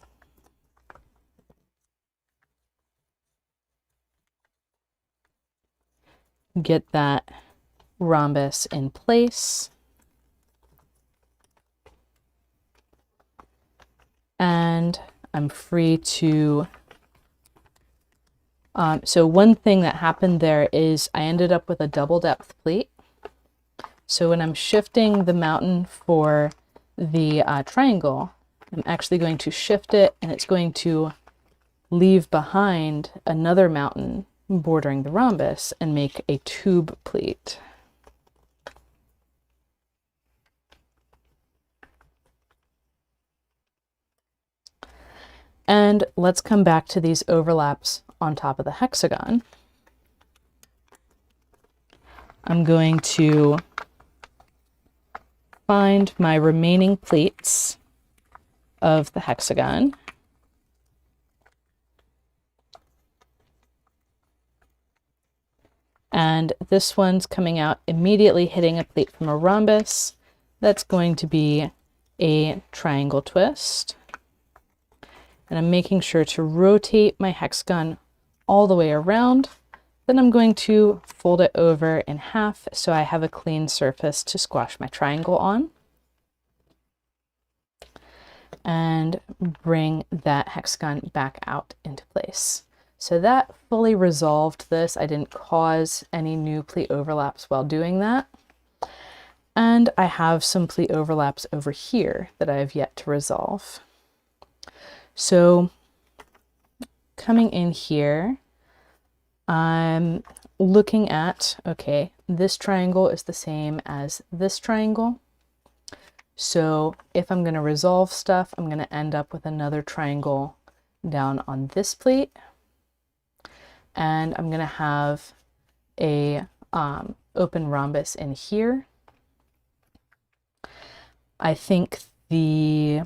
Get that rhombus in place. And I'm free to, so one thing that happened there is I ended up with a double depth pleat. So when I'm shifting the mountain for the triangle, I'm actually going to shift it, and it's going to leave behind another mountain bordering the rhombus and make a tube pleat. And let's come back to these overlaps on top of the hexagon. I'm going to find my remaining pleats of the hexagon. And this one's coming out immediately hitting a pleat from a rhombus. That's going to be a triangle twist. And I'm making sure to rotate my hexagon all the way around. Then I'm going to fold it over in half so I have a clean surface to squash my triangle on. And bring that hexagon back out into place. So that fully resolved this. I didn't cause any new pleat overlaps while doing that. And I have some pleat overlaps over here that I have yet to resolve. So coming in here, I'm looking at, okay, this triangle is the same as this triangle. So if I'm going to resolve stuff, I'm going to end up with another triangle down on this pleat. And I'm going to have a open rhombus in here. I think the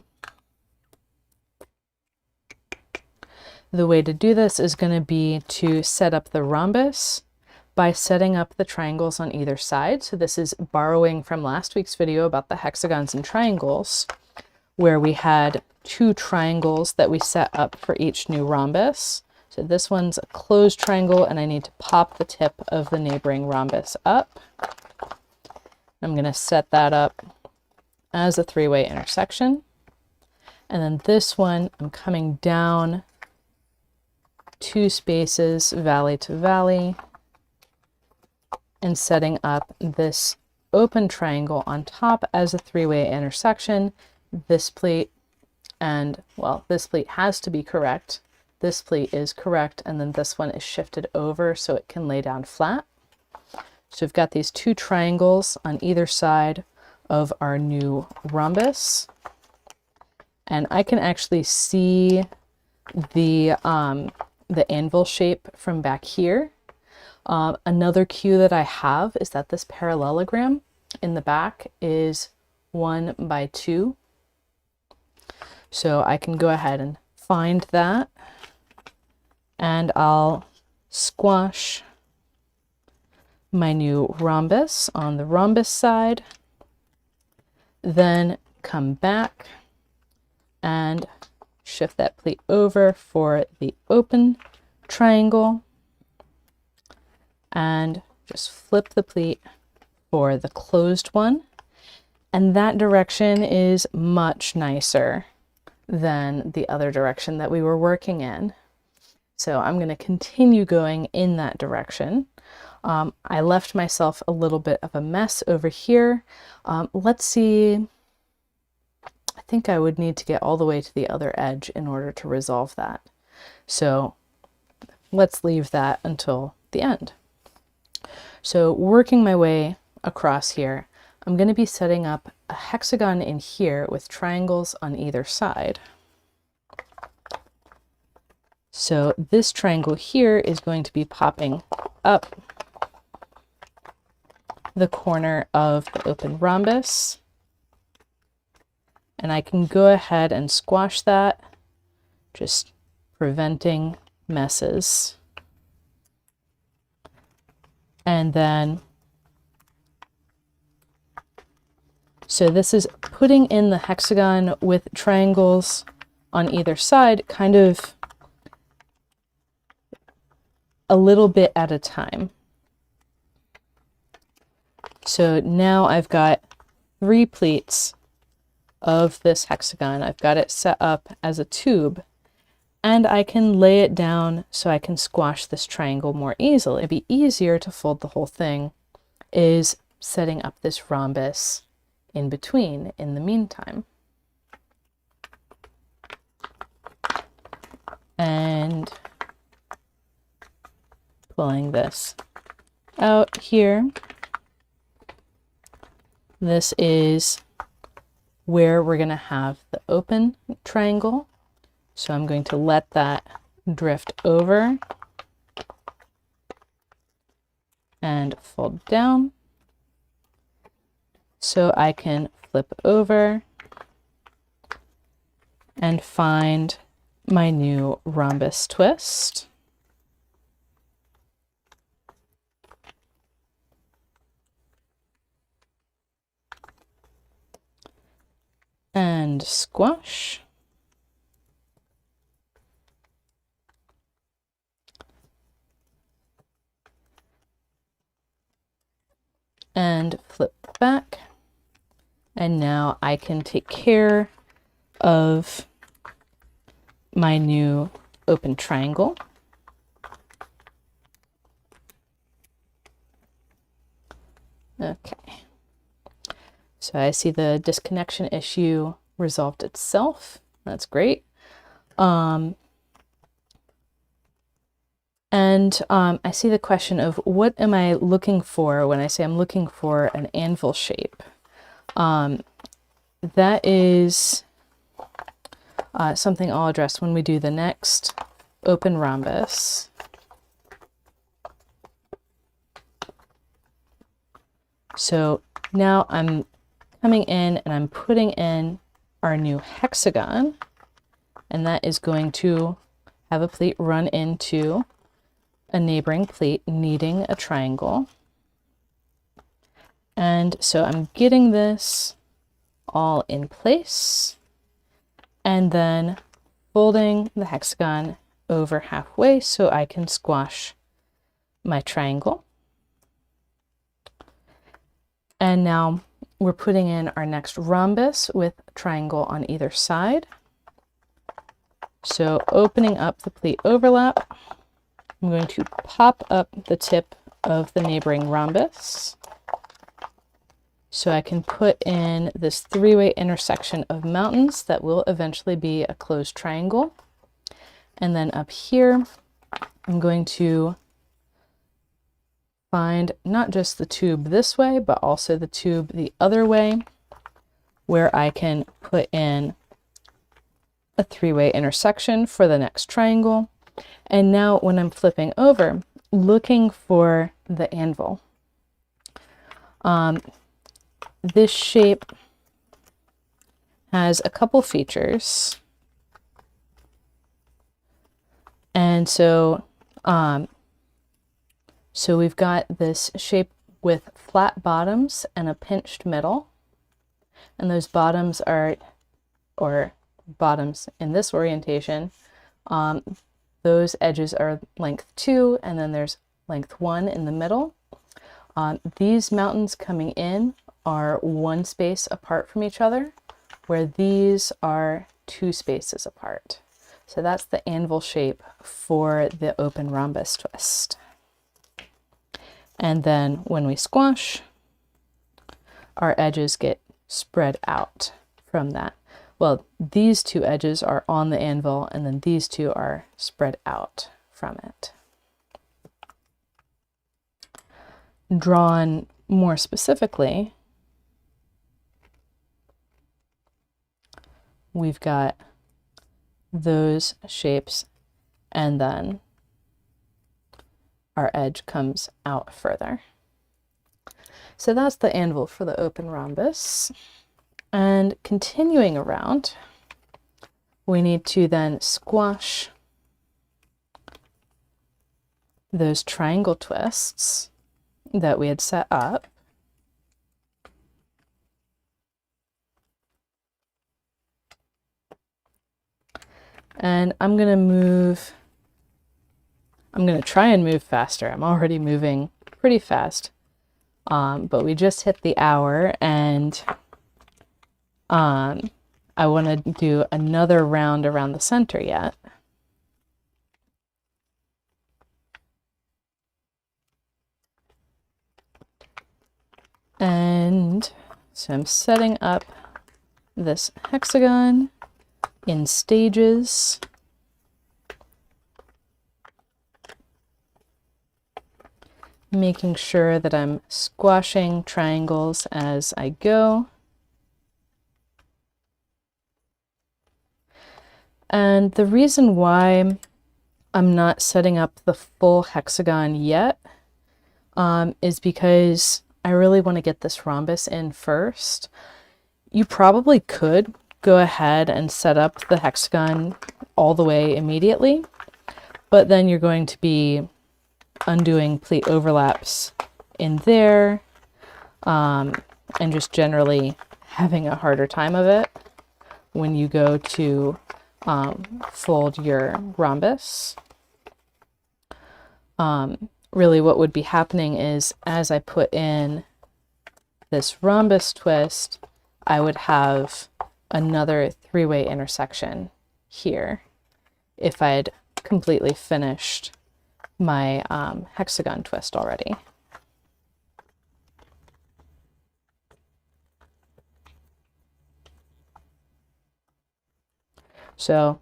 way to do this is going to be to set up the rhombus by setting up the triangles on either side. So this is borrowing from last week's video about the hexagons and triangles, where we had 2 triangles that we set up for each new rhombus. So this one's a closed triangle, and I need to pop the tip of the neighboring rhombus up. I'm going to set that up as a 3-way intersection. And then this one, I'm coming down 2 spaces, valley to valley, and setting up this open triangle on top as a 3-way intersection. This pleat, and well, this pleat has to be correct. This pleat is correct, and then this one is shifted over so it can lay down flat. So we've got these 2 triangles on either side of our new rhombus. And I can actually see the anvil shape from back here. Another cue that I have is that this parallelogram in the back is 1 by 2. So I can go ahead and find that, and I'll squash my new rhombus on the rhombus side, then come back and shift that pleat over for the open triangle, and just flip the pleat for the closed one. And that direction is much nicer than the other direction that we were working in. So I'm going to continue going in that direction. I left myself a little bit of a mess over here. Let's see. I think I would need to get all the way to the other edge in order to resolve that. So let's leave that until the end. So working my way across here, I'm going to be setting up a hexagon in here with triangles on either side. So this triangle here is going to be popping up the corner of the open rhombus. And I can go ahead and squash that, just preventing messes. And then, so this is putting in the hexagon with triangles on either side, kind of a little bit at a time. So now I've got 3 pleats of this hexagon. I've got it set up as a tube, and I can lay it down so I can squash this triangle more easily. It'd be easier to fold the whole thing is setting up this rhombus in between in the meantime. And pulling this out here. This is where we're going to have the open triangle. So I'm going to let that drift over and fold down so I can flip over and find my new rhombus twist. And squash. And flip back. And now I can take care of my new open triangle. Okay. So I see the disconnection issue resolved itself. That's great. I see the question of what am I looking for when I say I'm looking for an anvil shape. That is something I'll address when we do the next open rhombus. So now I'm coming in and I'm putting in our new hexagon, and that is going to have a pleat run into a neighboring pleat needing a triangle. And so I'm getting this all in place and then folding the hexagon over halfway so I can squash my triangle. And now we're putting in our next rhombus with a triangle on either side. So opening up the pleat overlap, I'm going to pop up the tip of the neighboring rhombus so I can put in this three-way intersection of mountains that will eventually be a closed triangle. And then up here, I'm going to find not just the tube this way, but also the tube the other way, where I can put in a three-way intersection for the next triangle. And now when I'm flipping over, looking for the anvil. This shape has a couple features. And so we've got this shape with flat bottoms and a pinched middle. And those bottoms are, or bottoms in this orientation, those edges are length 2, and then there's length 1 in the middle. These mountains coming in are 1 space apart from each other, where these are 2 spaces apart. So that's the anvil shape for the open rhombus twist. And then when we squash, our edges get spread out from that. Well, these 2 edges are on the anvil, and then these 2 are spread out from it. Drawn more specifically, we've got those shapes, and then our edge comes out further. So that's the anvil for the open rhombus. And continuing around, we need to then squash those triangle twists that we had set up. And I'm going to try and move faster. I'm already moving pretty fast, but we just hit the hour, and I want to do another round around the center yet. So I'm setting up this hexagon in stages. Making sure that I'm squashing triangles as I go. And the reason why I'm not setting up the full hexagon yet is because I really want to get this rhombus in first. You probably could go ahead and set up the hexagon all the way immediately, but then you're going to be undoing pleat overlaps in there, and just generally having a harder time of it when you go to fold your rhombus. Really what would be happening is as I put in this rhombus twist, I would have another three-way intersection here if I had completely finished my hexagon twist already. So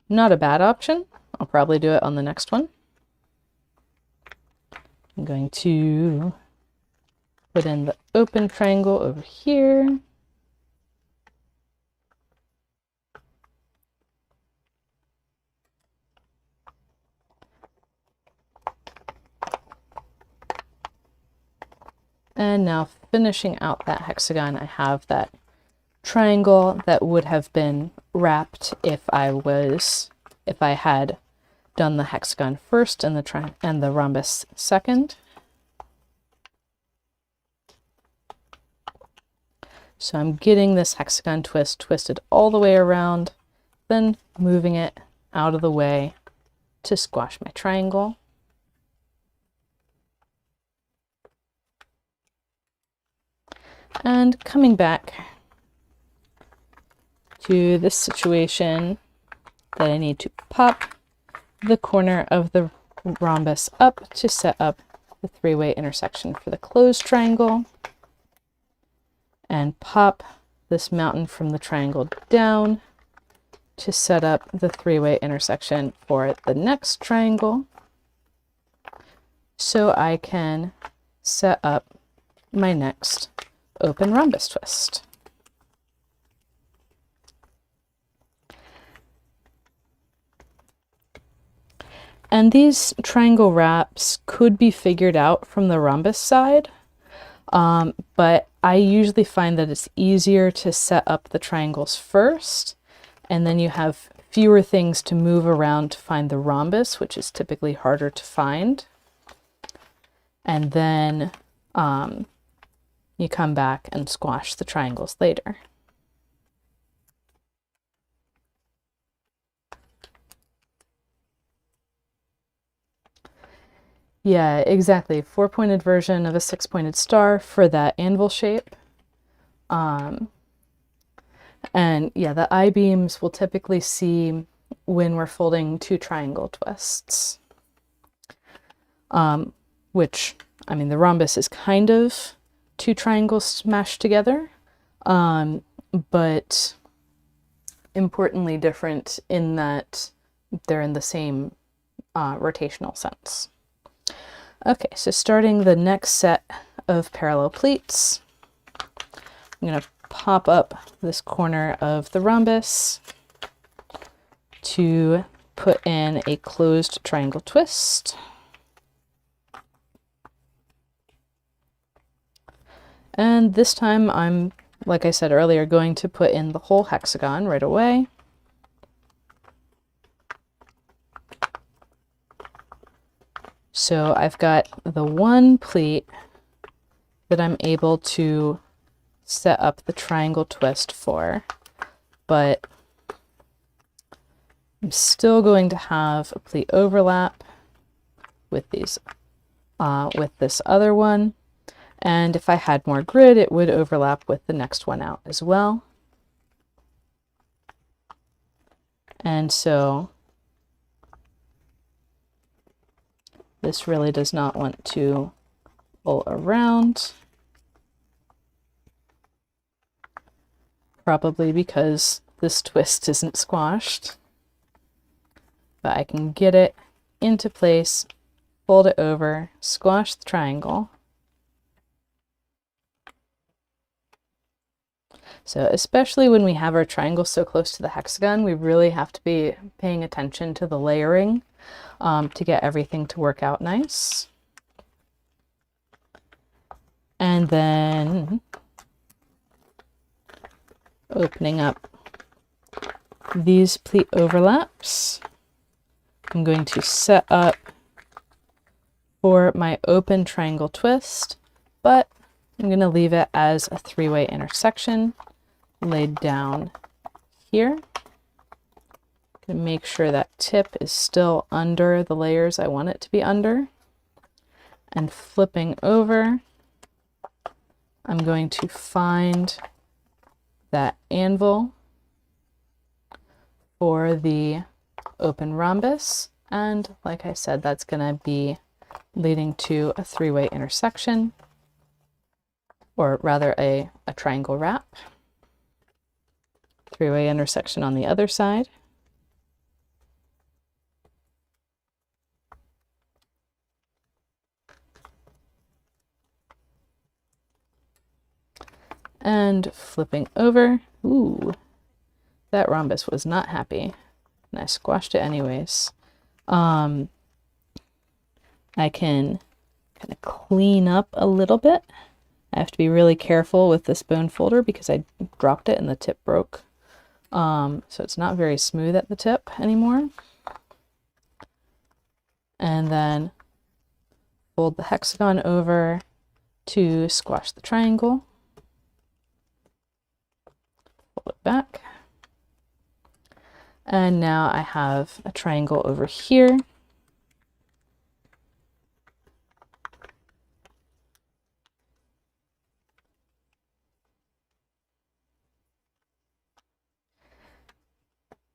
not a bad option. I'll probably do it on the next one. I'm going to put in the open triangle over here. And now finishing out that hexagon, I have that triangle that would have been wrapped if I had done the hexagon first and the rhombus second. So I'm getting this hexagon twist twisted all the way around, then moving it out of the way to squash my triangle. And coming back to this situation that I need to pop the corner of the rhombus up to set up the three-way intersection for the closed triangle, and pop this mountain from the triangle down to set up the three-way intersection for the next triangle, so I can set up my next open rhombus twist. And these triangle wraps could be figured out from the rhombus side, but I usually find that it's easier to set up the triangles first, and then you have fewer things to move around to find the rhombus, which is typically harder to find. And then you come back and squash the triangles later. Yeah, exactly. 4-pointed version of a 6-pointed star for that anvil shape. And yeah, the I-beams we'll typically see when we're folding 2 triangle twists. Which, I mean, the rhombus is kind of 2 triangles smashed together, but importantly different in that they're in the same rotational sense. Okay, so starting the next set of parallel pleats, I'm going to pop up this corner of the rhombus to put in a closed triangle twist. And this time I'm, like I said earlier, going to put in the whole hexagon right away. So I've got the one pleat that I'm able to set up the triangle twist for, but I'm still going to have a pleat overlap with these, with this other one. And if I had more grid, it would overlap with the next one out as well. And so this really does not want to pull around. probably because this twist isn't squashed. But I can get it into place, fold it over, squash the triangle. So especially when we have our triangle so close to the hexagon, we really have to be paying attention to the layering to get everything to work out nice. And then opening up these pleat overlaps, I'm going to set up for my open triangle twist, but I'm going to leave it as a three-way intersection laid down here. Going to make sure that tip is still under the layers I want it to be under. And flipping over, I'm going to find that anvil for the open rhombus. And like I said, that's going to be leading to a three-way intersection, or rather a triangle wrap. Three-way intersection on the other side. And flipping over, ooh, that rhombus was not happy, and I squashed it anyways. I can kind of clean up a little bit. I have to be really careful with this bone folder because I dropped it and the tip broke. So it's not very smooth at the tip anymore. And then fold the hexagon over to squash the triangle. Fold it back. And now I have a triangle over here.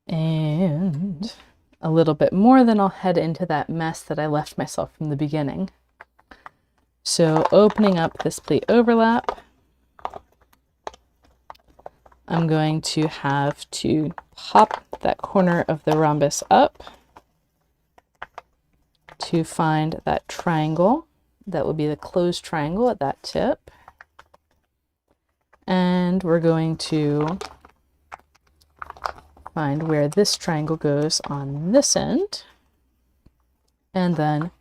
And a little bit more, then I'll head into that mess that I left myself from the beginning. So opening up this pleat overlap, I'm going to have to pop that corner of the rhombus up to find that triangle. That will be the closed triangle at that tip. And we're going to find where this triangle goes on this end, and then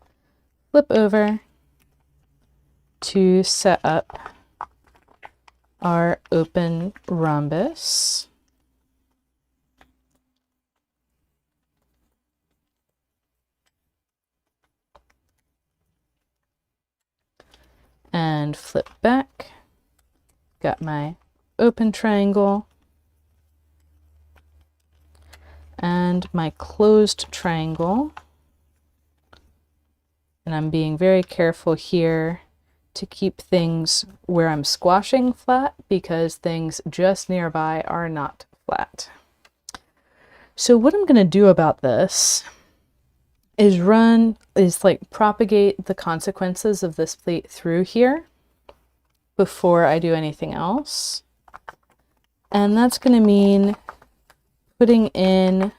flip over to set up our open rhombus. And flip back. Got my open triangle and my closed triangle. And I'm being very careful here to keep things where I'm squashing flat because things just nearby are not flat. So what I'm going to do about this is propagate the consequences of this pleat through here before I do anything else. And that's going to mean putting in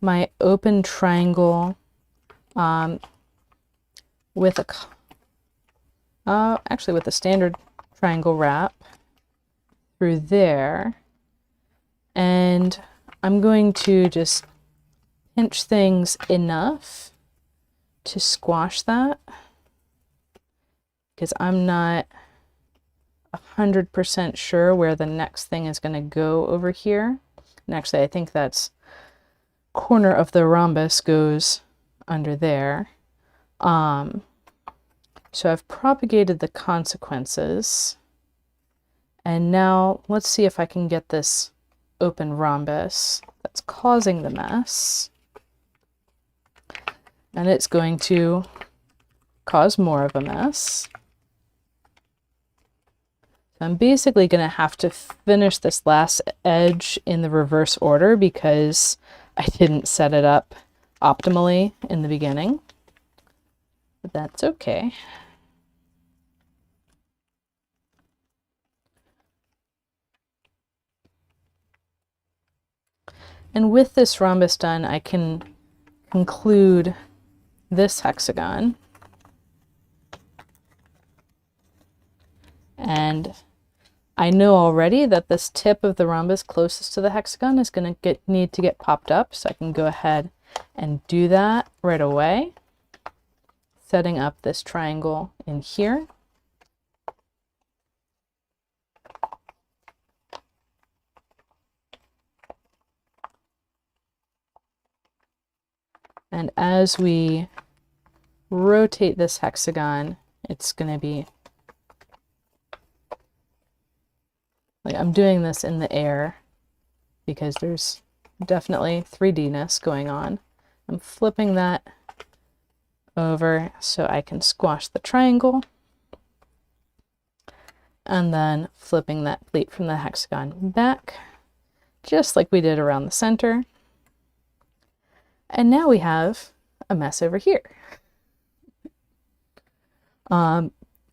my open triangle with a standard triangle wrap through there, and I'm going to just pinch things enough to squash that because I'm not 100% sure where the next thing is going to go over here. And actually I think that's corner of the rhombus goes under there. So I've propagated the consequences, and now let's see if I can get this open rhombus that's causing the mess, and it's going to cause more of a mess. So I'm basically going to have to finish this last edge in the reverse order because I didn't set it up optimally in the beginning. But that's okay. And with this rhombus done, I can conclude this hexagon. And I know already that this tip of the rhombus closest to the hexagon is going to need to get popped up, so I can go ahead and do that right away, setting up this triangle in here. And as we rotate this hexagon, it's going to be like I'm doing this in the air because there's definitely 3D-ness going on. I'm flipping that over so I can squash the triangle, and then flipping that pleat from the hexagon back, just like we did around the center. And now we have a mess over here.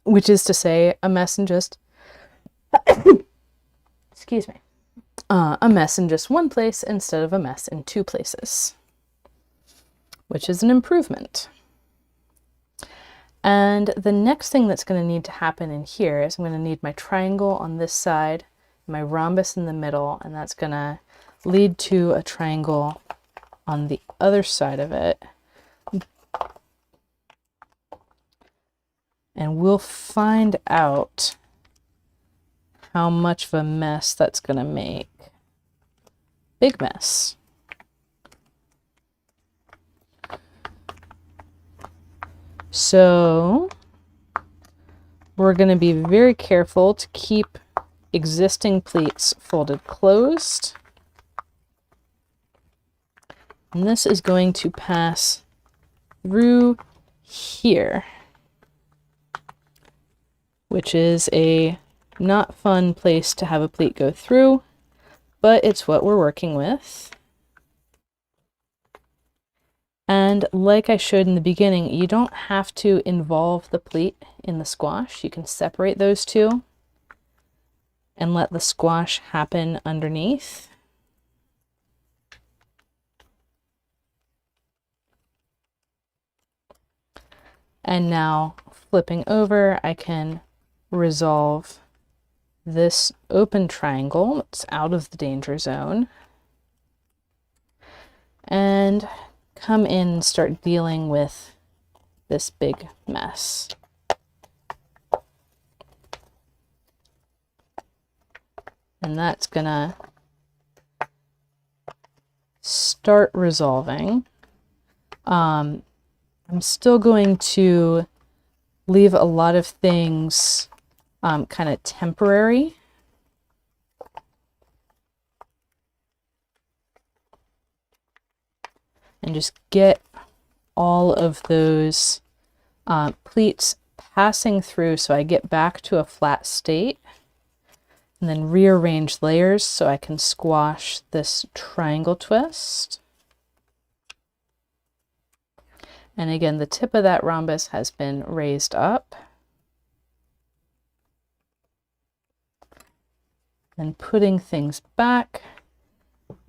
Which is to say, a mess in just excuse me, a mess in just one place instead of a mess in two places, which is an improvement. And the next thing that's going to need to happen in here is I'm going to need my triangle on this side, my rhombus in the middle, and that's going to lead to a triangle on the other side of it. And we'll find out how much of a mess that's going to make. Big mess. So we're going to be very careful to keep existing pleats folded closed. And this is going to pass through here, which is a not fun place to have a pleat go through, but it's what we're working with. And like I showed in the beginning, you don't have to involve the pleat in the squash. You can separate those two and let the squash happen underneath. And now flipping over, I can resolve this open triangle. It's out of the danger zone. And come in and start dealing with this big mess. And that's gonna start resolving. I'm still going to leave a lot of things kind of temporary. And just get all of those pleats passing through so I get back to a flat state, and then rearrange layers so I can squash this triangle twist. And again, the tip of that rhombus has been raised up. And putting things back.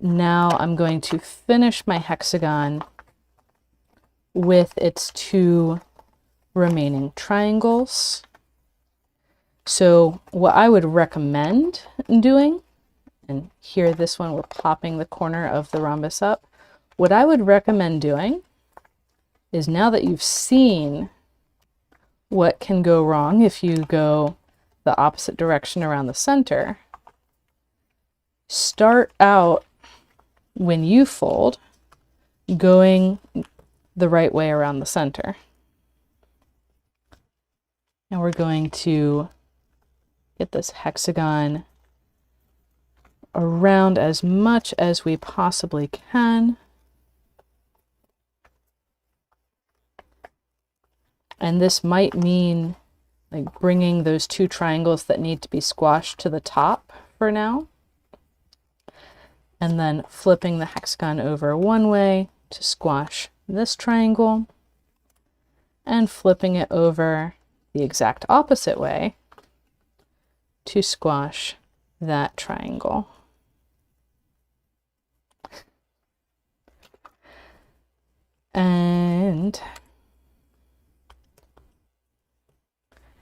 Now I'm going to finish my hexagon with its two remaining triangles. So what I would recommend doing, and here this one we're popping the corner of the rhombus up, what I would recommend doing is, now that you've seen what can go wrong if you go the opposite direction around the center, start out when you fold going the right way around the center. And we're going to get this hexagon around as much as we possibly can. And this might mean like bringing those two triangles that need to be squashed to the top for now. And then flipping the hexagon over one way to squash this triangle, and flipping it over the exact opposite way to squash that triangle. And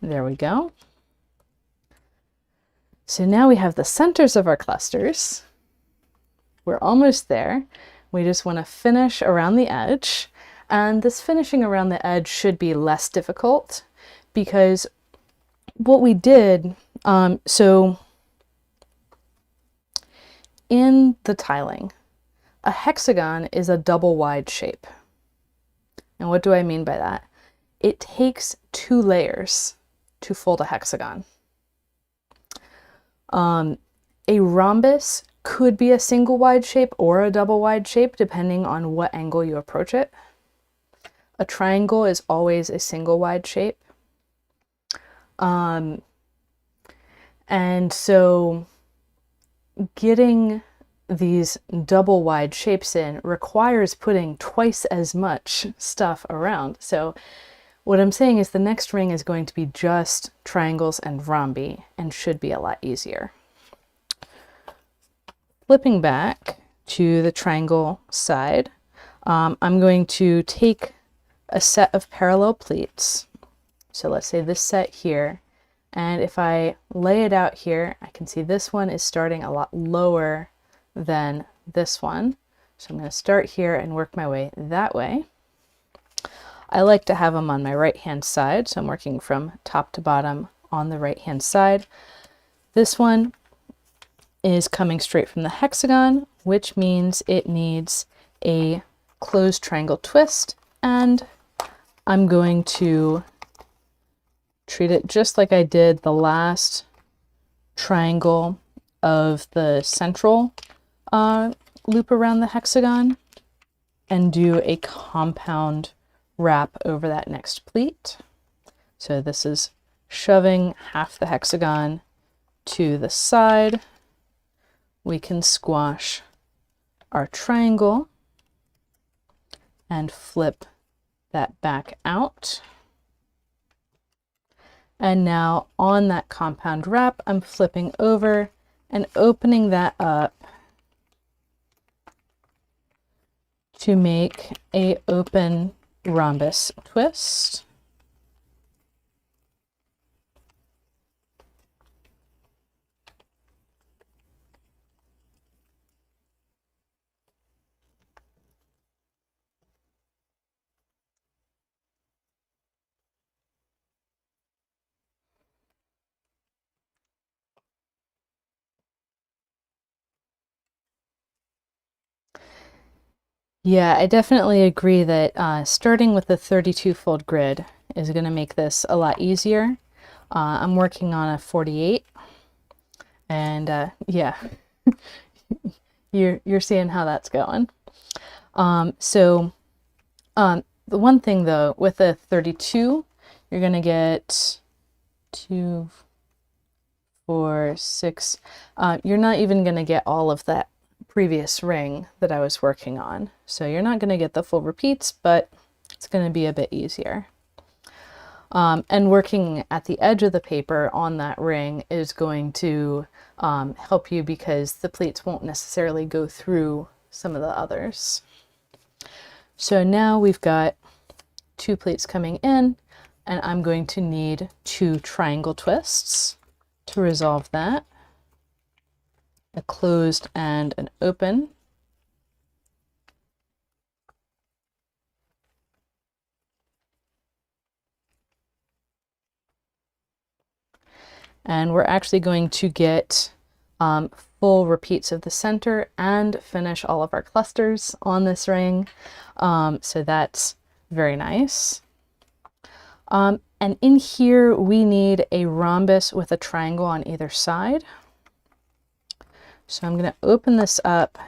there we go. So now we have the centers of our clusters. We're almost there. We just want to finish around the edge. And this finishing around the edge should be less difficult because what we did, so in the tiling, a hexagon is a double wide shape. And what do I mean by that? It takes 2 layers to fold a hexagon. A rhombus could be a single wide shape or a double wide shape, depending on what angle you approach it. A triangle is always a single wide shape. And so getting these double wide shapes in requires putting twice as much stuff around. So what I'm saying is the next ring is going to be just triangles and rhombi and should be a lot easier. Flipping back to the triangle side, I'm going to take a set of parallel pleats. So let's say this set here, and if I lay it out here, I can see this one is starting a lot lower than this one. So I'm going to start here and work my way that way. I like to have them on my right hand side, so I'm working from top to bottom on the right hand side. This one is coming straight from the hexagon, which means it needs a closed triangle twist, and I'm going to treat it just like I did the last triangle of the central loop around the hexagon, and do a compound wrap over that next pleat. So this is shoving half the hexagon to the side. We can squash our triangle and flip that back out. And now on that compound wrap, I'm flipping over and opening that up to make a open rhombus twist. Yeah, I definitely agree that starting with the 32 fold grid is going to make this a lot easier. I'm working on a 48, and yeah, you're seeing how that's going. The one thing though, with the 32, you're going to get 2, 4, 6. You're not even going to get all of that previous ring that I was working on. So you're not going to get the full repeats, but it's going to be a bit easier. And working at the edge of the paper on that ring is going to help you because the pleats won't necessarily go through some of the others. So now we've got 2 pleats coming in, and I'm going to need 2 triangle twists to resolve that. A closed and an open. And we're actually going to get full repeats of the center and finish all of our clusters on this ring. So that's very nice. And in here we need a rhombus with a triangle on either side. So I'm going to open this up.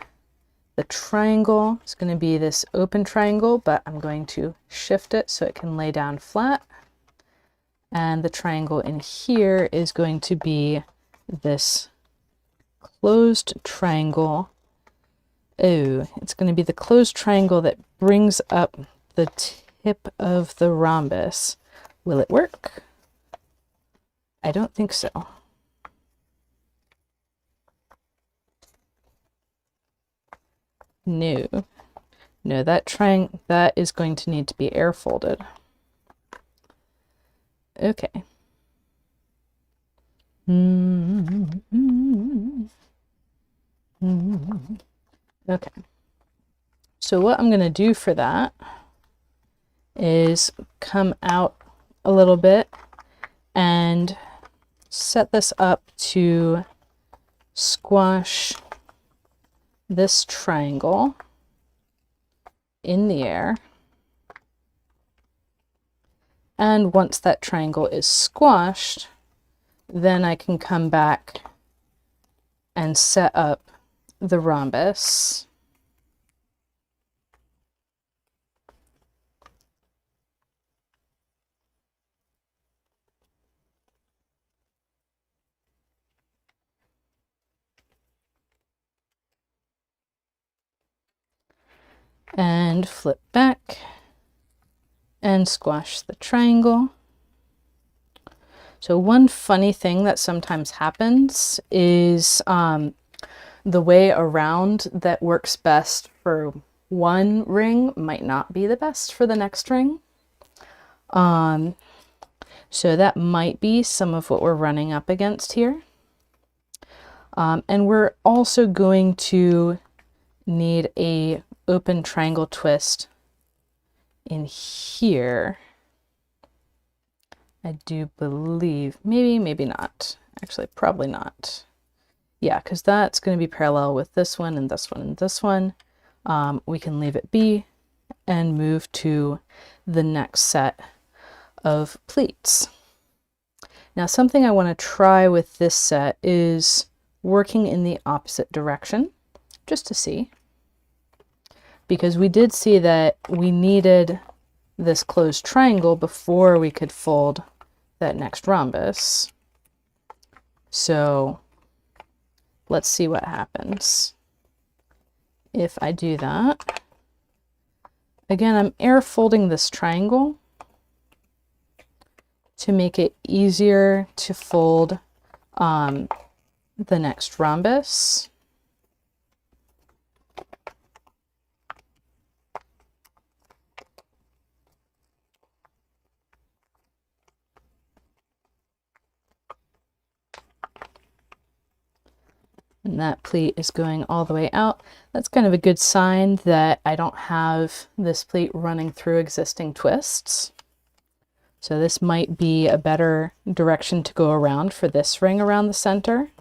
The triangle is going to be this open triangle, but I'm going to shift it so it can lay down flat. And the triangle in here is going to be this closed triangle. Oh, it's going to be the closed triangle that brings up the tip of the rhombus. Will it work? I don't think so. No. No, that is going to need to be air folded. Okay. Okay. So what I'm going to do for that is come out a little bit and set this up to squash this triangle in the air. And once that triangle is squashed, then I can come back and set up the rhombus. And flip back and squash the triangle. So one funny thing that sometimes happens is the way around that works best for one ring might not be the best for the next ring. So that might be some of what we're running up against here. And we're also going to need a open triangle twist in here. I do believe, maybe not. Actually, probably not. Yeah, because that's going to be parallel with this one and this one and this one. We can leave it be and move to the next set of pleats. Now, something I want to try with this set is working in the opposite direction, just to see. Because we did see that we needed this closed triangle before we could fold that next rhombus. So let's see what happens if I do that. Again, I'm air folding this triangle to make it easier to fold the next rhombus. And that pleat is going all the way out. That's kind of a good sign that I don't have this pleat running through existing twists. So this might be a better direction to go around for this ring around the center.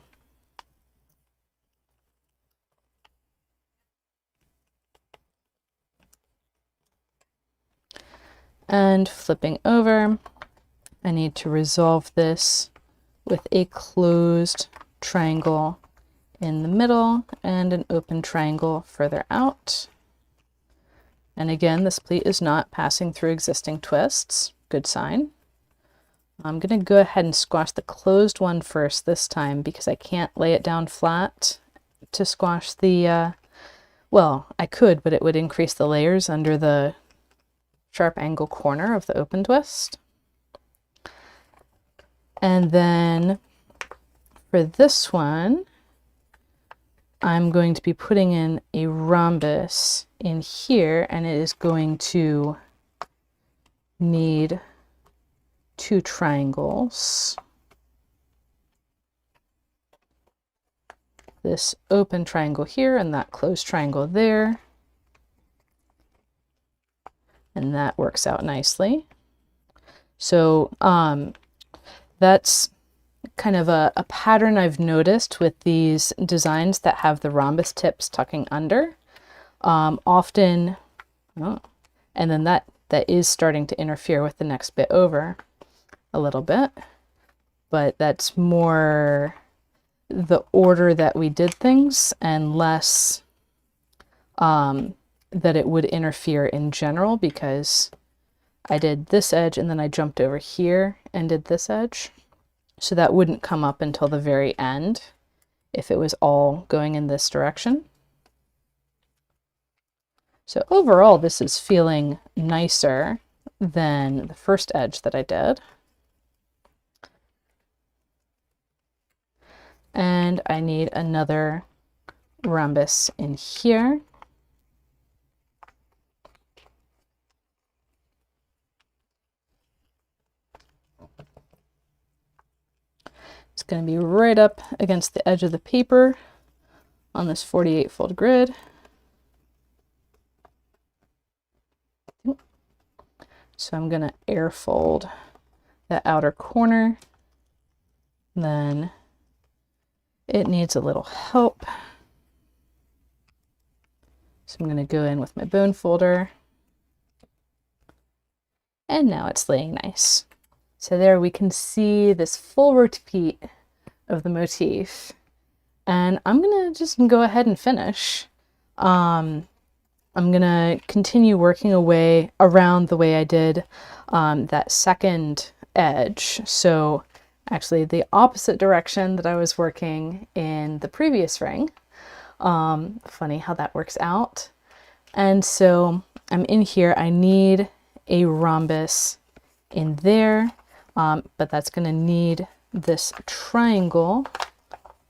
And flipping over, I need to resolve this with a closed triangle in the middle and an open triangle further out. And again, this pleat is not passing through existing twists. Good sign. I'm going to go ahead and squash the closed one first this time because I can't lay it down flat to squash the, well, I could, but it would increase the layers under the sharp angle corner of the open twist. And then for this one, I'm going to be putting in a rhombus in here, and it is going to need 2 triangles. This open triangle here and that closed triangle there. And that works out nicely. So that's kind of a pattern I've noticed with these designs that have the rhombus tips tucking under. Often, and then that is starting to interfere with the next bit over a little bit, but that's more the order that we did things and less that it would interfere in general, because I did this edge and then I jumped over here and did this edge. So that wouldn't come up until the very end if it was all going in this direction. So overall, this is feeling nicer than the first edge that I did. And I need another rhombus in here. It's going to be right up against the edge of the paper on this 48 fold grid. So I'm going to air fold that outer corner. Then it needs a little help. So I'm going to go in with my bone folder. And now it's laying nice. So there we can see this full repeat of the motif. And I'm going to just go ahead and finish. I'm going to continue working away around the way I did that second edge. So actually the opposite direction that I was working in the previous ring. Funny how that works out. And so I'm in here. I need a rhombus in there, but that's going to need this triangle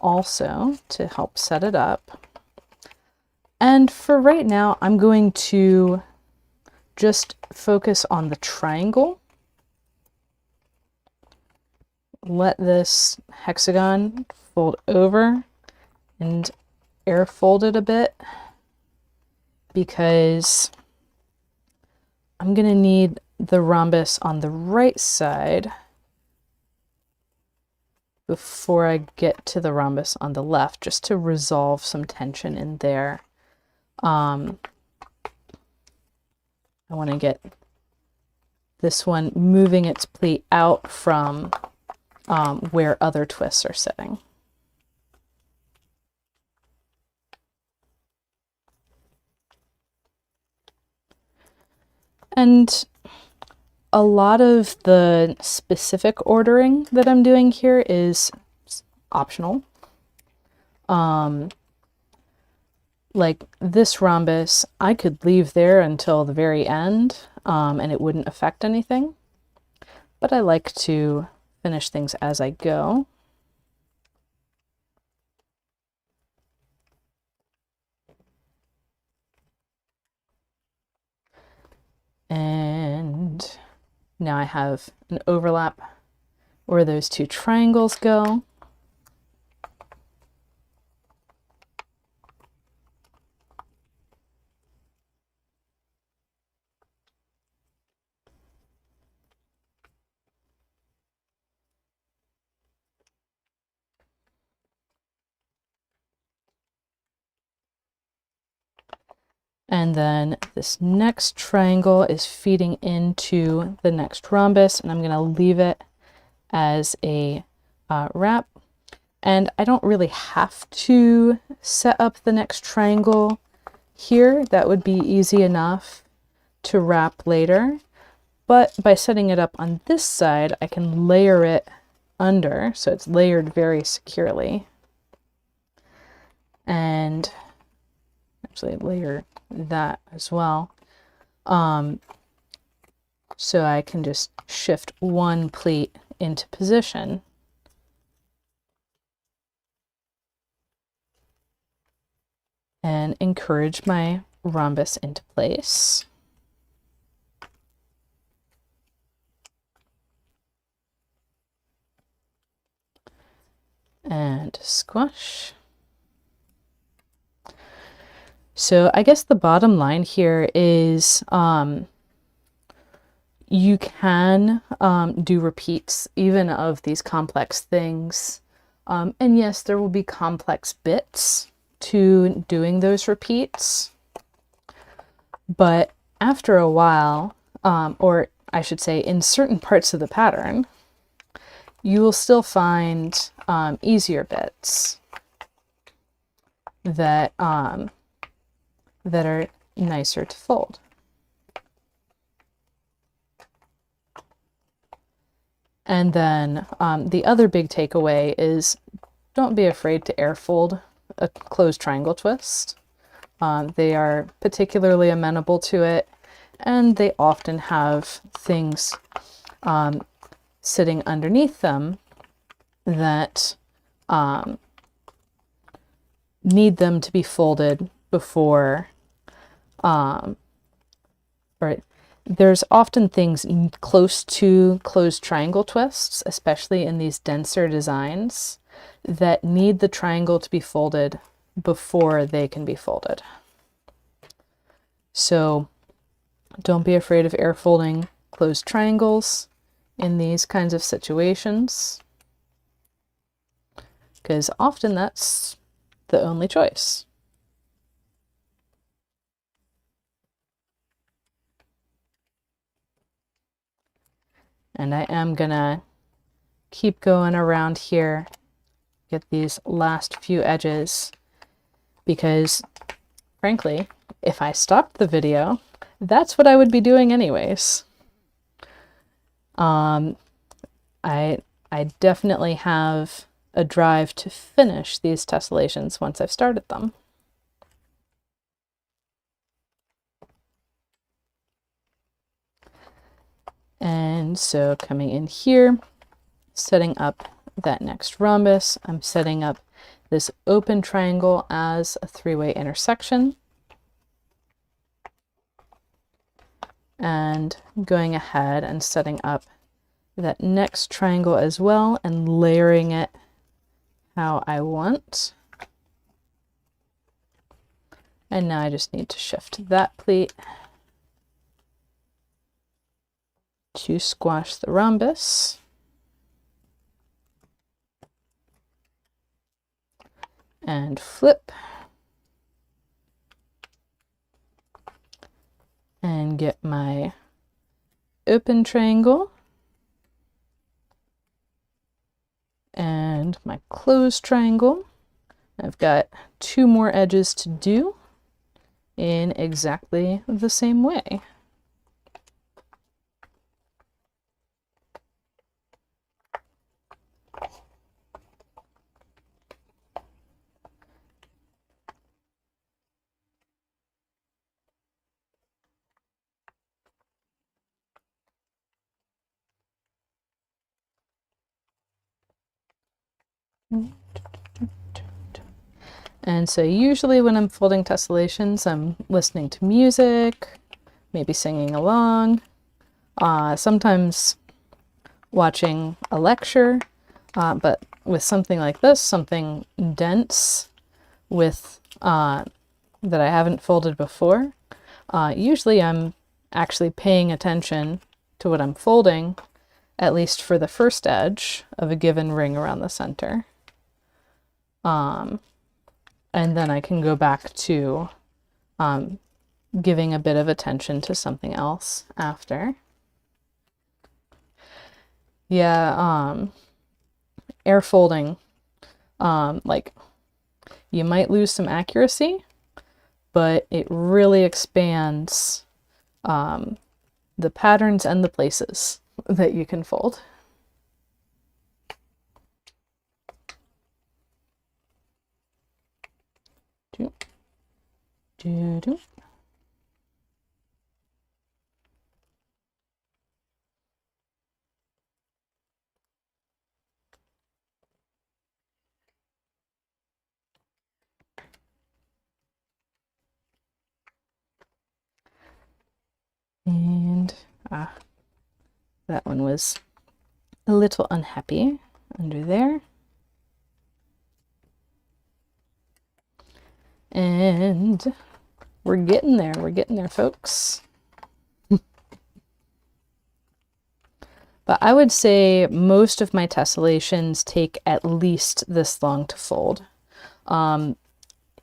also to help set it up. And for right now, I'm going to just focus on the triangle. Let this hexagon fold over and air fold it a bit, because I'm going to need the rhombus on the right side before I get to the rhombus on the left, just to resolve some tension in there. I want to get this one moving its pleat out from where other twists are sitting. And a lot of the specific ordering that I'm doing here is optional. Like this rhombus, I could leave there until the very end, and it wouldn't affect anything. But I like to finish things as I go. And now I have an overlap where those two triangles go. And then this next triangle is feeding into the next rhombus, and I'm going to leave it as a wrap. And I don't really have to set up the next triangle here. That would be easy enough to wrap later. But by setting it up on this side, I can layer it under, so it's layered very securely. And actually layer that as well. So I can just shift one pleat into position. And encourage my rhombus into place. And squash. So I guess the bottom line here is you can do repeats even of these complex things. And yes, there will be complex bits to doing those repeats. But after a while, or I should say in certain parts of the pattern, you will still find easier bits that that are nicer to fold. And then the other big takeaway is don't be afraid to air fold a closed triangle twist. They are particularly amenable to it, and they often have things sitting underneath them that need them to be folded before, or There's often things close to closed triangle twists, especially in these denser designs, that need the triangle to be folded before they can be folded. So don't be afraid of air folding closed triangles in these kinds of situations, because often that's the only choice. And I am gonna keep going around here, get these last few edges, because frankly, if I stopped the video, that's what I would be doing anyways. I definitely have a drive to finish these tessellations once I've started them. And so coming in here, setting up that next rhombus, I'm setting up this open triangle as a three-way intersection. And going ahead and setting up that next triangle as well and layering it how I want. And now I just need to shift that pleat to squash the rhombus. And flip. And get my open triangle. And my closed triangle. I've got two more edges to do in exactly the same way. And so usually when I'm folding tessellations, I'm listening to music, maybe singing along, sometimes watching a lecture, but with something like this, something dense with that I haven't folded before, usually I'm actually paying attention to what I'm folding, at least for the first edge of a given ring around the center. And then I can go back to giving a bit of attention to something else after. Yeah, air folding, like you might lose some accuracy, but it really expands the patterns and the places that you can fold. And that one was a little unhappy under there. And we're getting there, folks. But I would say most of my tessellations take at least this long to fold.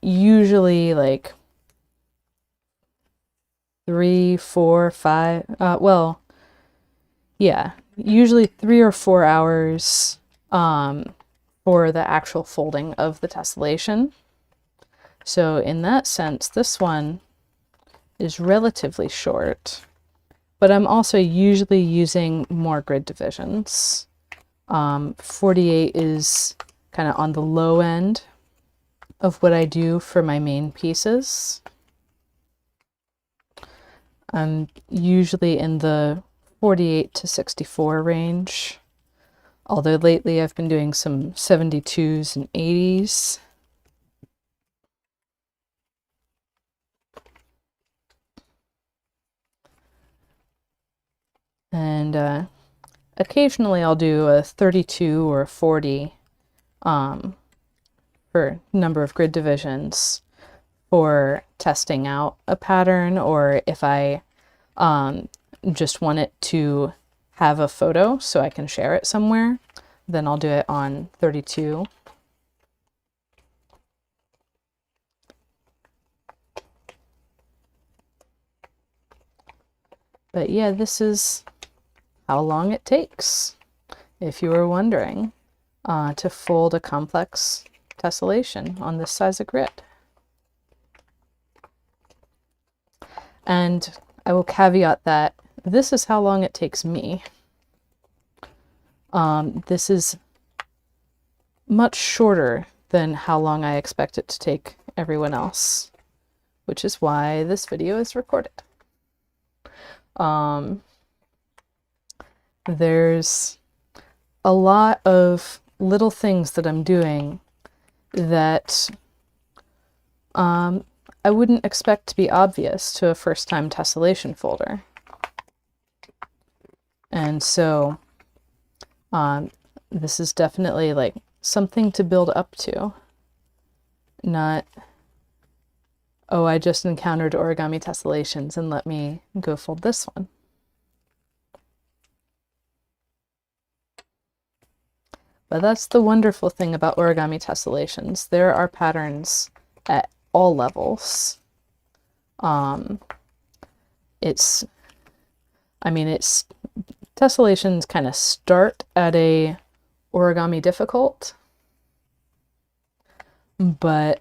Usually like 3, 4, 5, well, yeah, usually 3 or 4 hours for the actual folding of the tessellation. So in that sense, this one is relatively short, but I'm also usually using more grid divisions. 48 is kind of on the low end of what I do for my main pieces. I'm usually in the 48 to 64 range, although lately I've been doing some 72s and 80s. And occasionally I'll do a 32 or a 40 for number of grid divisions for testing out a pattern, or if I just want it to have a photo so I can share it somewhere, then I'll do it on 32. But yeah, this is how long it takes, if you were wondering, to fold a complex tessellation on this size of grid. And I will caveat that this is how long it takes me. This is much shorter than how long I expect it to take everyone else, which is why this video is recorded. There's a lot of little things that I'm doing that I wouldn't expect to be obvious to a first-time tessellation folder. And so this is definitely like something to build up to, not, oh, I just encountered origami tessellations and let me go fold this one. But that's the wonderful thing about origami tessellations. There are patterns at all levels. Tessellations kind of start at a origami difficult, but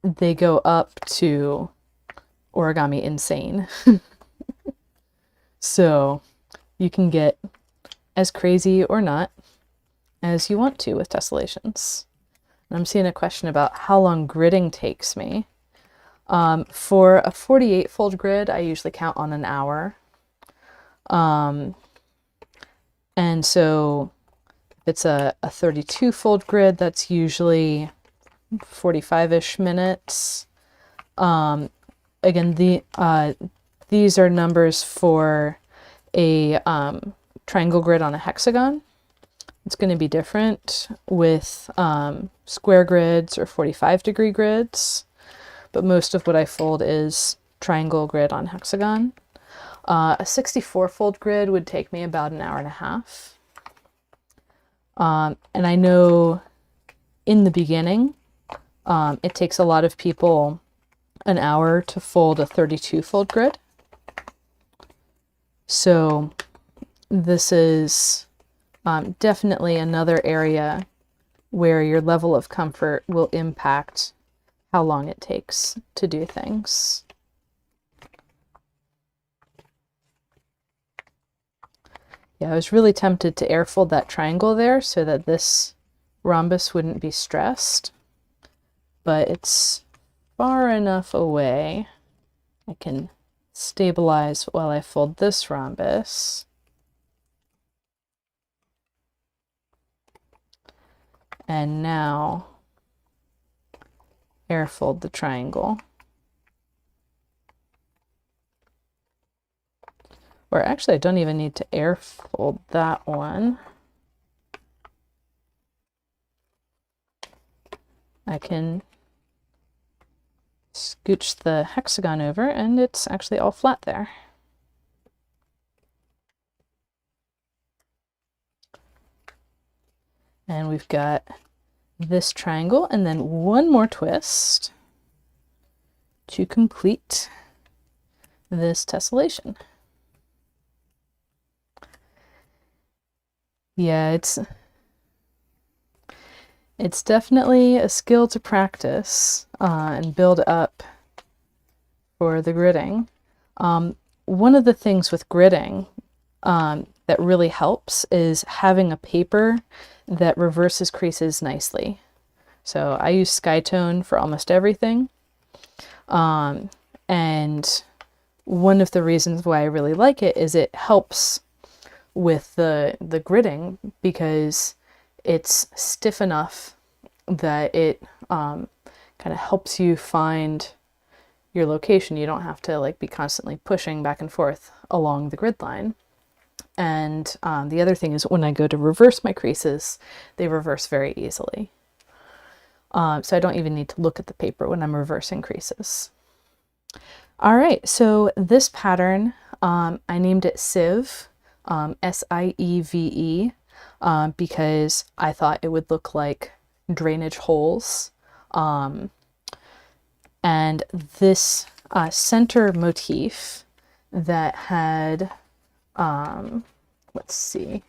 they go up to origami insane. So you can get as crazy or not as you want to with tessellations. And I'm seeing a question about how long gridding takes me. For a 48 fold grid, I usually count on an hour. And so if it's a 32 fold grid, that's usually 45-ish minutes. Again, these are numbers for a triangle grid on a hexagon. It's going to be different with square grids or 45-degree grids, but most of what I fold is triangle grid on hexagon. A 64-fold grid would take me about an hour and a half. And I know in the beginning, it takes a lot of people an hour to fold a 32-fold grid. So this is definitely another area where your level of comfort will impact how long it takes to do things. Yeah, I was really tempted to air fold that triangle there so that this rhombus wouldn't be stressed, but it's far enough away. I can stabilize while I fold this rhombus. And now air fold the triangle. Or actually, I don't even need to air fold that one. I can scooch the hexagon over and it's actually all flat there. And we've got this triangle and then one more twist to complete this tessellation. Yeah, it's definitely a skill to practice and build up for the gridding. One of the things with gridding that really helps is having a paper that reverses creases nicely. So I use Skytone for almost everything. And one of the reasons why I really like it is it helps with the gridding because it's stiff enough that it kind of helps you find your location. You don't have to like be constantly pushing back and forth along the grid line. And the other thing is when I go to reverse my creases, they reverse very easily. So I don't even need to look at the paper when I'm reversing creases. All right, so this pattern, I named it Sieve, S-I-E-V-E, because I thought it would look like drainage holes. And this center motif that had, let's see,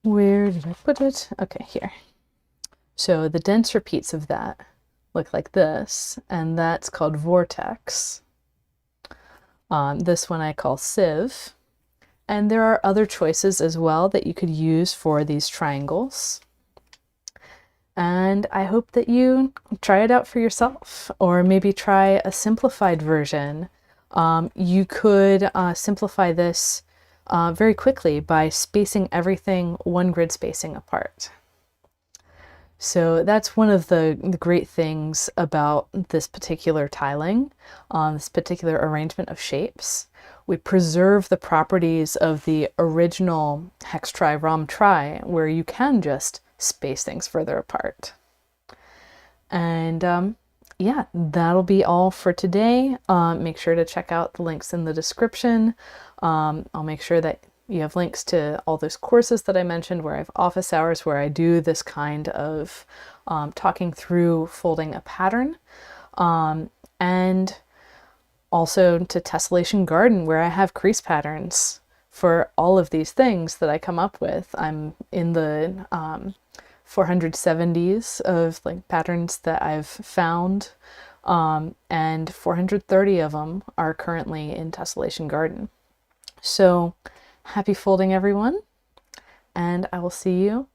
where did I put it? Okay, here. So the dense repeats of that look like this, and that's called vortex. This one I call sieve. And there are other choices as well that you could use for these triangles. And I hope that you try it out for yourself, or maybe try a simplified version. You could simplify this very quickly by spacing everything one grid spacing apart. So that's one of the great things about this particular tiling, this particular arrangement of shapes. We preserve the properties of the original Hex-Tri-Rhomb-Tri, where you can just space things further apart. And yeah, that'll be all for today. Make sure to check out the links in the description. I'll make sure that you have links to all those courses that I mentioned where I have office hours where I do this kind of talking through folding a pattern. And also to Tessellation Garden where I have crease patterns for all of these things that I come up with. I'm in the 470s of like patterns that I've found, and 430 of them are currently in Tessellation Garden. So happy folding, everyone, and I will see you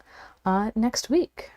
next week.